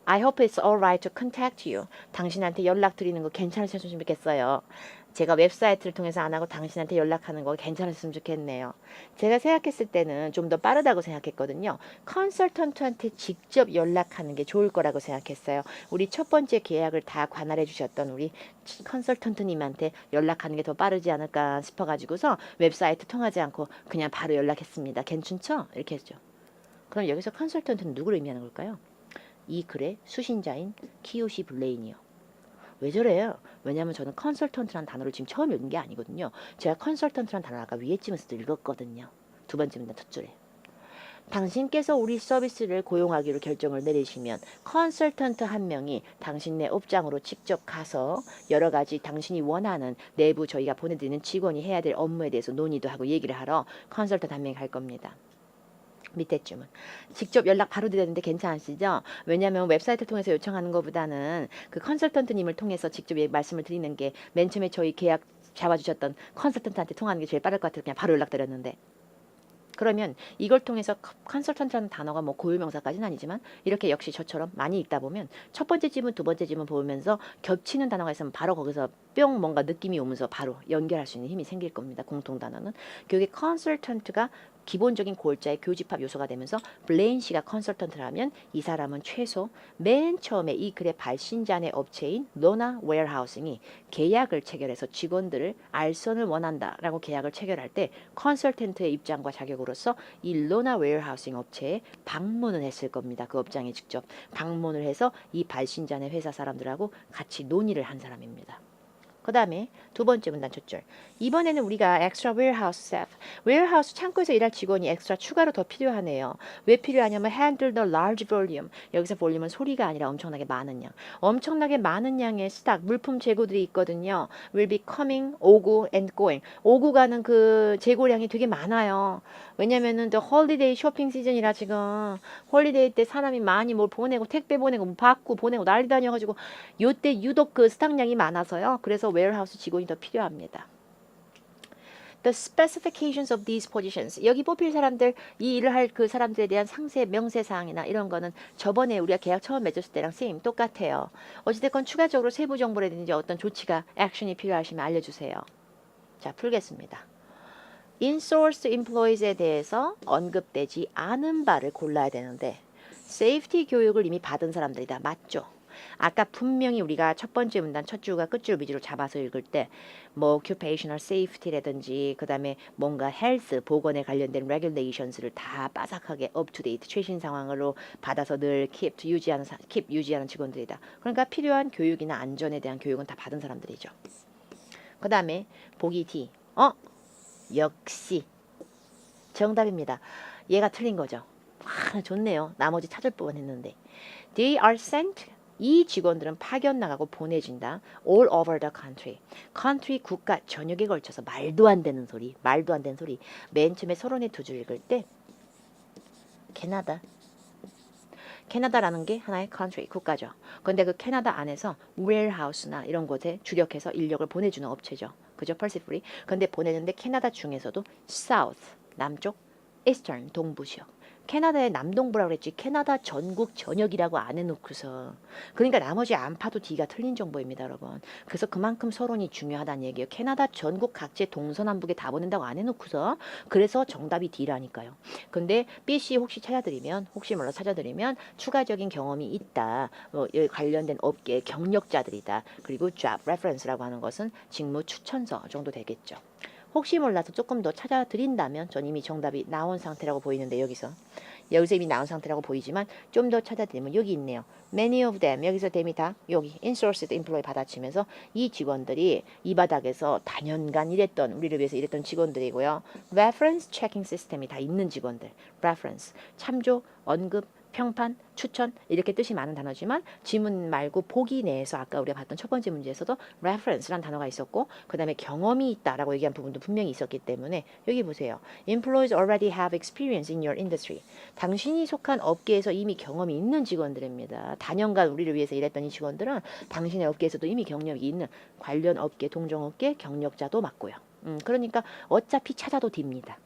S1: I hope it's alright to contact you. 당신한테 연락드리는 거 괜찮으셨으면 좋겠어요. 제가 웹사이트를 통해서 안 하고 당신한테 연락하는 거 괜찮았으면 좋겠네요. 제가 생각했을 때는 좀 더 빠르다고 생각했거든요. 컨설턴트한테 직접 연락하는 게 좋을 거라고 생각했어요. 우리 첫 번째 계약을 다 관할해 주셨던 우리 컨설턴트님한테 연락하는 게 더 빠르지 않을까 싶어가지고서 웹사이트 통하지 않고 그냥 바로 연락했습니다. 괜찮죠? 이렇게 했죠. 그럼 여기서 컨설턴트는 누구를 의미하는 걸까요? 이 글의 수신자인 키요시 블레인이요. 왜 저래요? 왜냐하면 저는 컨설턴트라는 단어를 지금 처음 읽은 게 아니거든요. 제가 컨설턴트라는 단어를 아까 위에 쯤에서도 읽었거든요. 두 번째 문단 첫 줄에. 당신께서 우리 서비스를 고용하기로 결정을 내리시면 컨설턴트 한 명이 당신네 업장으로 직접 가서 여러 가지 당신이 원하는 내부 저희가 보내드리는 직원이 해야 될 업무에 대해서 논의도 하고 얘기를 하러 컨설턴트 한 명이 갈 겁니다. 밑에 주문. 직접 연락 바로 드렸는데 괜찮으시죠? 왜냐하면 웹사이트를 통해서 요청하는 것보다는 그 컨설턴트님을 통해서 직접 말씀을 드리는 게 맨 처음에 저희 계약 잡아주셨던 컨설턴트한테 통하는 게 제일 빠를 것 같아서 그냥 바로 연락드렸는데, 그러면 이걸 통해서 컨설턴트라는 단어가 뭐 고유명사까지는 아니지만 이렇게 역시 저처럼 많이 읽다 보면 첫 번째 지문, 두 번째 지문 보면서 겹치는 단어가 있으면 바로 거기서 뿅 뭔가 느낌이 오면서 바로 연결할 수 있는 힘이 생길 겁니다. 공통 단어는. 교육의 컨설턴트가 기본적인 골자의 교집합 요소가 되면서 블레인 씨가 컨설턴트라면 이 사람은 최소 맨 처음에 이 글의 발신자의 업체인 로나 웨어하우싱이 계약을 체결해서 직원들을 알선을 원한다라고 계약을 체결할 때 컨설턴트의 입장과 자격으로서 이 로나 웨어하우싱 업체에 방문을 했을 겁니다. 그 업장에 직접 방문을 해서 이 발신자의 회사 사람들하고 같이 논의를 한 사람입니다. 그 다음에 두 번째 문단 첫 줄. 이번에는 우리가 extra warehouse staff, warehouse 창고에서 일할 직원이 엑스트라 추가로 더 필요하네요. 왜 필요하냐면 handle the large volume. 여기서 볼륨은 소리가 아니라 엄청나게 많은 양. 엄청나게 많은 양의 스탁, 물품 재고들이 있거든요. will be coming, 오고 and going. 오고 가는 그 재고량이 되게 많아요. 왜냐면은 the holiday 쇼핑 시즌이라 지금 홀리데이 때 사람이 많이 뭘 보내고 택배 보내고 뭐 받고 보내고 난리 다녀가지고 요때 유독 그 스탁량이 많아서요. 그래서 웨어하우스 직원이 더 필요합니다. The specifications of these positions. 여기 뽑힐 사람들, 이 일을 할 그 사람들에 대한 상세, 명세사항이나 이런 거는 저번에 우리가 계약 처음 맺었을 때랑 same, 똑같아요. 어찌됐건 추가적으로 세부 정보라든지 어떤 조치가, 액션이 필요하시면 알려주세요. 자, 풀겠습니다. insourced employees에 대해서 언급되지 않은 바를 골라야 되는데 세이프티 교육을 이미 받은 사람들이다. 맞죠? 아까 분명히 우리가 첫 번째 문단 첫 줄과 끝줄 위주로 잡아서 읽을 때 뭐 occupational safety라든지 그다음에 뭔가 헬스 보건에 관련된 regulations를 다 빠삭하게 up to date 최신 상황으로 받아서 늘 keep 유지하는 직원들이다. 그러니까 필요한 교육이나 안전에 대한 교육은 다 받은 사람들이죠. 그다음에 보기 D. 역시 정답입니다. 얘가 틀린 거죠. 좋네요. 나머지 찾을 뻔했는데. They are sent. 이 직원들은 파견 나가고 보내진다. All over the country. country 국가 전역에 걸쳐서 말도 안 되는 소리. 맨 처음에 서론의 두 줄 읽을 때 캐나다라는 게 하나의 country 국가죠. 근데 그 캐나다 안에서 warehouse나 이런 곳에 주력해서 인력을 보내주는 업체죠. 그죠? 펄시프리. 근데 보내는데 캐나다 중에서도 south 남쪽, eastern 동부 지역. 캐나다의 남동부라고 그랬지 캐나다 전국 전역이라고 안 해놓고서 그러니까 나머지 안 파도 D가 틀린 정보입니다 여러분. 그래서 그만큼 서론이 중요하다는 얘기예요. 캐나다 전국 각지의 동서남북에 다 보낸다고 안 해놓고서 그래서 정답이 D라니까요. 근데 B, C 혹시 몰라 찾아드리면 추가적인 경험이 있다. 관련된 업계 경력자들이다. 그리고 job reference라고 하는 것은 직무 추천서 정도 되겠죠. 혹시 몰라서 조금 더 찾아드린다면 전 이미 정답이 나온 상태라고 보이는데 여기서 이미 나온 상태라고 보이지만 좀 더 찾아드리면 여기 있네요. Many of them 여기서 them이 다 여기 insourced employee 받아치면서 이 직원들이 이 바닥에서 단연간 일했던 우리를 위해서 일했던 직원들이고요. Reference checking 시스템이 다 있는 직원들. Reference 참조, 언급, 평판, 추천 이렇게 뜻이 많은 단어지만 지문 말고 보기 내에서 아까 우리가 봤던 첫 번째 문제에서도 reference란 단어가 있었고 그 다음에 경험이 있다라고 얘기한 부분도 분명히 있었기 때문에 여기 보세요. Employees already have experience in your industry. 당신이 속한 업계에서 이미 경험이 있는 직원들입니다. 단연간 우리를 위해서 일했던 이 직원들은 당신의 업계에서도 이미 경력이 있는 관련 업계, 동종업계 경력자도 맞고요. 그러니까 어차피 찾아도 됩니다.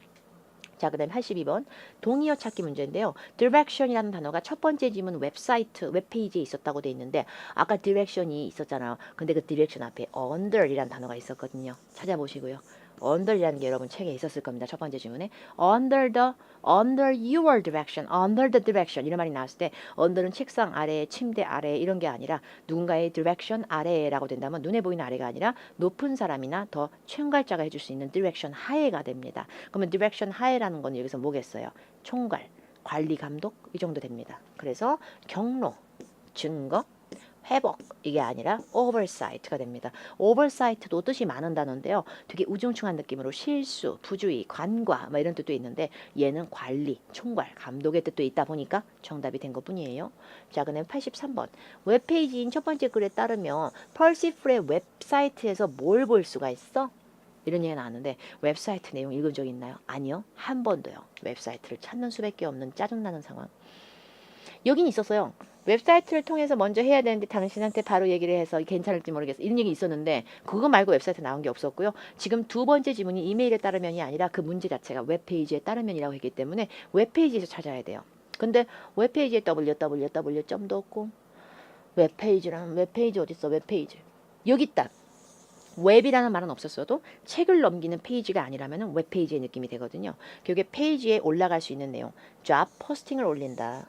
S1: 자, 그 다음에 82번 동의어 찾기 문제인데요. direction이라는 단어가 첫 번째 지문 웹페이지에 있었다고 돼 있는데 아까 direction이 있었잖아요. 근데 그 direction 앞에 under이라는 단어가 있었거든요. 찾아보시고요. under이라는 게 여러분 책에 있었을 겁니다. 첫 번째 지문에 under your direction, under the direction 이런 말이 나왔을 때 under는 책상 아래, 침대 아래 이런 게 아니라 누군가의 direction 아래라고 된다면 눈에 보이는 아래가 아니라 높은 사람이나 더 총괄자가 해줄 수 있는 direction 하에가 됩니다. 그러면 direction 하에라는 건 여기서 뭐겠어요? 총괄, 관리, 감독 이 정도 됩니다. 그래서 경로, 증거, 회복 이게 아니라 oversight가 됩니다. oversight도 뜻이 많은 단어인데요. 되게 우중충한 느낌으로 실수, 부주의, 간과 뭐 이런 뜻도 있는데 얘는 관리, 총괄, 감독의 뜻도 있다 보니까 정답이 된 것뿐이에요. 자, 그다음 83번 웹페이지인 첫 번째 글에 따르면 펄시프의 웹사이트에서 뭘 볼 수가 있어? 이런 얘기가 나왔는데 웹사이트 내용 읽은 적 있나요? 아니요. 한 번도요. 웹사이트를 찾는 수밖에 없는 짜증나는 상황. 여긴 있었어요. 웹사이트를 통해서 먼저 해야 되는데 당신한테 바로 얘기를 해서 괜찮을지 모르겠어. 이런 얘기 있었는데 그거 말고 웹사이트 나온 게 없었고요. 지금 두 번째 지문이 이메일에 따르면이 아니라 그 문제 자체가 웹페이지에 따르면이라고 했기 때문에 웹페이지에서 찾아야 돼요. 근데 웹페이지에 www 점도 없고 웹페이지라는 웹페이지 어딨어? 웹페이지. 여기 있다. 웹이라는 말은 없었어도 책을 넘기는 페이지가 아니라면 웹페이지의 느낌이 되거든요. 그게 페이지에 올라갈 수 있는 내용. 잡 포스팅을 올린다.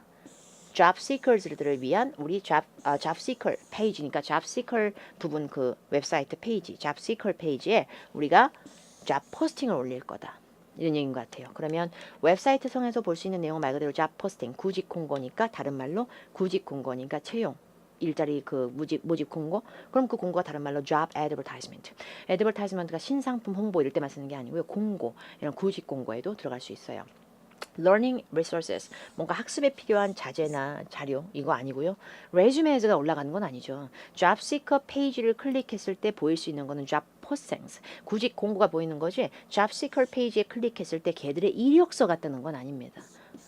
S1: job seekers들을 위한 우리 job seeker 페이지니까 job seeker 부분 그 웹사이트 페이지, job seeker 페이지에 우리가 job 포스팅을 올릴 거다. 이런 얘기인 것 같아요. 그러면 웹사이트 성에서 볼 수 있는 내용 말 그대로 job posting, 구직 공고니까 다른 말로 구직 공고니까 채용. 일자리 그 모집 공고. 그럼 그 공고가 다른 말로 job advertisement. advertisement가 신상품 홍보 이럴 때만 쓰는 게 아니고요. 공고, 이런 구직 공고에도 들어갈 수 있어요. learning resources 뭔가 학습에 필요한 자재나 자료 이거 아니고요. resume가 올라가는 건 아니죠. job seeker 페이지를 클릭했을 때 보일 수 있는 거는 job postings 구직 공고가 보이는 거지 job seeker 페이지에 클릭했을 때 걔들의 이력서가 뜨는 건 아닙니다.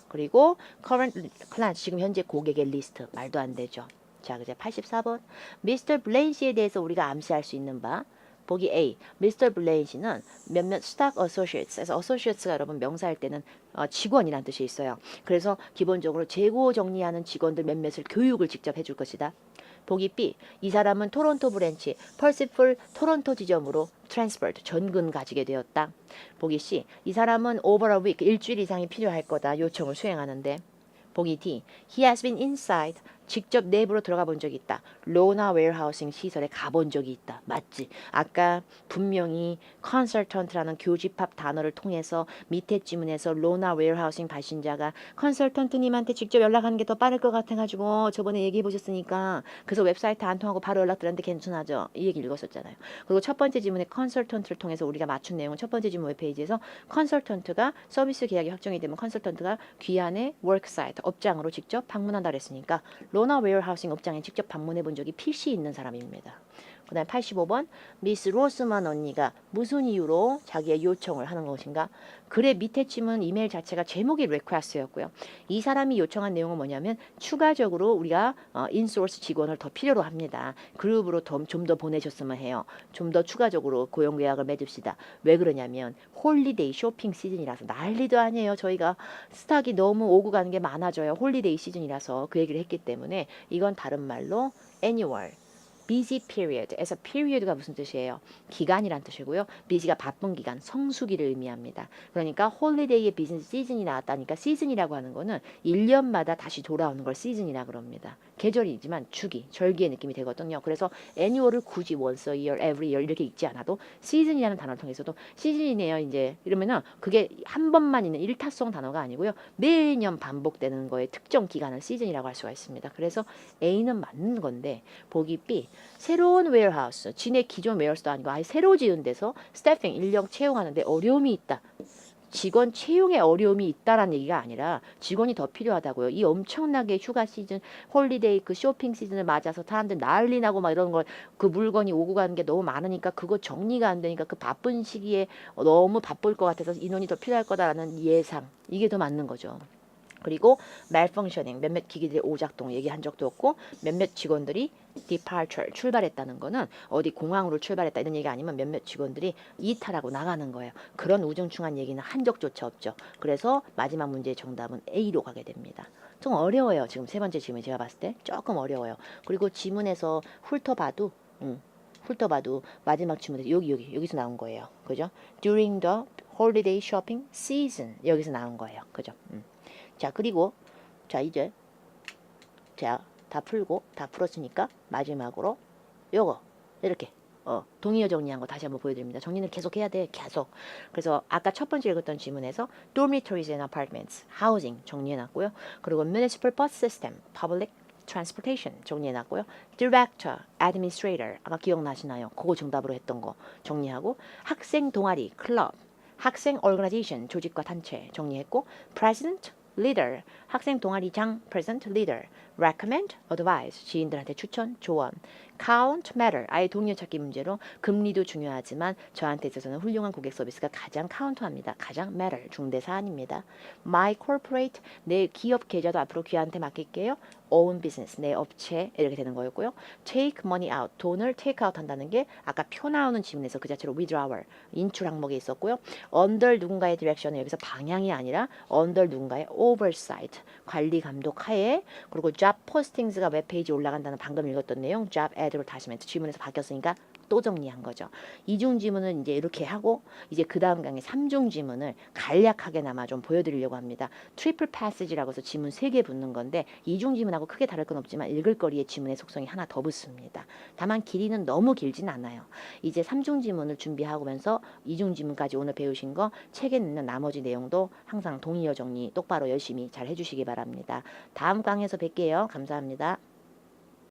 S1: 그리고 current client 지금 현재 고객의 리스트 말도 안 되죠. 자, 이제 84번 미스터 블레인시에 대해서 우리가 암시할 수 있는 바 보기 A. 미스터 블레인시는 몇몇 스탁 어소시에이츠에서 어소시에이츠가 여러분 명사할 때는 직원이라는 뜻이 있어요. 그래서 기본적으로 재고 정리하는 직원들 몇몇을 교육을 직접 해줄 것이다. 보기 B. 이 사람은 토론토 브랜치 펄시풀 토론토 지점으로 transferred 전근 가지게 되었다. 보기 C. 이 사람은 over a week 일주일 이상이 필요할 거다. 요청을 수행하는데. 보기 D. He has been inside. 직접 내부로 들어가 본 적이 있다. 로나 웨어하우싱 시설에 가본 적이 있다. 맞지? 아까 분명히 컨설턴트라는 교집합 단어를 통해서 밑에 지문에서 로나 웨어하우싱 발신자가 컨설턴트님한테 직접 연락하는 게 더 빠를 것 같아가지고 저번에 얘기해 보셨으니까 그래서 웹사이트 안 통하고 바로 연락드렸는데 괜찮아죠? 이 얘기 읽었었잖아요. 그리고 첫 번째 지문에 컨설턴트를 통해서 우리가 맞춘 내용은 첫 번째 지문 웹페이지에서 컨설턴트가 서비스 계약이 확정이 되면 컨설턴트가 귀한의 워크사이트 업장으로 직접 방문한다 그랬으니까 로나 웨어하우싱 업장에 직접 방문해 본 적이 필시 있는 사람입니다. 그 다음 85번 미스 로스만 언니가 무슨 이유로 자기의 요청을 하는 것인가. 글의 밑에 쯤은 이메일 자체가 제목이 request였고요. 이 사람이 요청한 내용은 뭐냐면 추가적으로 우리가 인소스 직원을 더 필요로 합니다. 그룹으로 좀 더 보내셨으면 해요. 좀 더 추가적으로 고용 계약을 맺읍시다. 왜 그러냐면 홀리데이 쇼핑 시즌이라서 난리도 아니에요. 저희가 스탁이 너무 오고 가는 게 많아져요. 홀리데이 시즌이라서 그 얘기를 했기 때문에 이건 다른 말로 annual busy period에서 period가 무슨 뜻이에요? 기간이란 뜻이고요. busy가 바쁜 기간, 성수기를 의미합니다. 그러니까 홀리데이의 비즈니스 시즌이 나왔다니까 시즌이라고 하는 거는 1년마다 다시 돌아오는 걸 시즌이라 그럽니다. 계절이지만 주기, 절기의 느낌이 되거든요. 그래서 annual을 굳이 once a year, every year 이렇게 읽지 않아도 시즌이라는 단어를 통해서도 시즌이네요. 이제 이러면은 그게 한 번만 있는 일타성 단어가 아니고요. 매년 반복되는 거에 특정 기간을 시즌이라고 할 수가 있습니다. 그래서 A는 맞는 건데 보기 B 새로운 웨어하우스, 지네 기존 웨어하우스도 아니고 아예 새로 지은 데서 스태핑 인력 채용하는데 어려움이 있다. 직원 채용에 어려움이 있다라는 얘기가 아니라 직원이 더 필요하다고요. 이 엄청나게 휴가 시즌, 홀리데이 그 쇼핑 시즌을 맞아서 사람들 난리 나고 막 이런 걸 그 물건이 오고 가는 게 너무 많으니까 그거 정리가 안 되니까 그 바쁜 시기에 너무 바쁠 것 같아서 인원이 더 필요할 거다라는 예상. 이게 더 맞는 거죠. 그리고 malfunctioning 몇몇 기기들의 오작동 얘기한 적도 없고 몇몇 직원들이 departure 출발했다는 거는 어디 공항으로 출발했다 이런 얘기가 아니면 몇몇 직원들이 이탈하고 나가는 거예요. 그런 우중충한 얘기는 한 적조차 없죠. 그래서 마지막 문제의 정답은 A로 가게 됩니다. 좀 어려워요. 지금 세 번째 질문 제가 봤을 때 조금 어려워요. 그리고 지문에서 훑어봐도 마지막 질문에서 여기서 나온 거예요. 그죠? During the holiday shopping season 여기서 나온 거예요. 그죠? 자, 그리고 자 이제 다 풀고 다 풀었으니까 마지막으로 요거 이렇게 동의어 정리한 거 다시 한번 보여드립니다. 정리는 계속 해야 돼. 계속. 그래서 아까 첫 번째 읽었던 지문에서 dormitories and apartments, housing 정리해놨고요. 그리고 municipal bus system, public transportation 정리해놨고요. director, administrator 아까 기억나시나요? 그거 정답으로 했던 거 정리하고 학생 동아리, 클럽, 학생 organization 조직과 단체 정리했고 president leader 학생 동아리장 present leader recommend advise 지인들한테 추천 조언 count matter 아예 동료 찾기 문제로 금리도 중요하지만 저한테 있어서는 훌륭한 고객 서비스가 가장 카운트합니다. 가장 matter 중대 사안입니다. my corporate 내 기업 계좌도 앞으로 귀한테 맡길게요. own business 내 업체 이렇게 되는 거였고요. take money out 돈을 take out 한다는 게 아까 표 나오는 지문에서 그 자체로 withdrawal 인출 항목에 있었고요. under 누군가의 디렉션은 여기서 방향이 아니라 under 누군가의 oversight 관리 감독 하에 그리고 job postings가 웹페이지에 올라간다는 방금 읽었던 내용 job ad로 다시 멘트 지문에서 바뀌었으니까 또 정리한 거죠. 이중 지문은 이제 이렇게 하고 이제 그 다음 강의 3중 지문을 간략하게나마 좀 보여드리려고 합니다. 트리플 패시지라고 해서 지문 3개 붙는 건데 이중 지문하고 크게 다를 건 없지만 읽을 거리의 지문의 속성이 하나 더 붙습니다. 다만 길이는 너무 길진 않아요. 이제 3중 지문을 준비하면서 이중 지문까지 오늘 배우신 거 책에 있는 나머지 내용도 항상 동의어 정리 똑바로 열심히 잘 해주시기 바랍니다. 다음 강의에서 뵐게요. 감사합니다.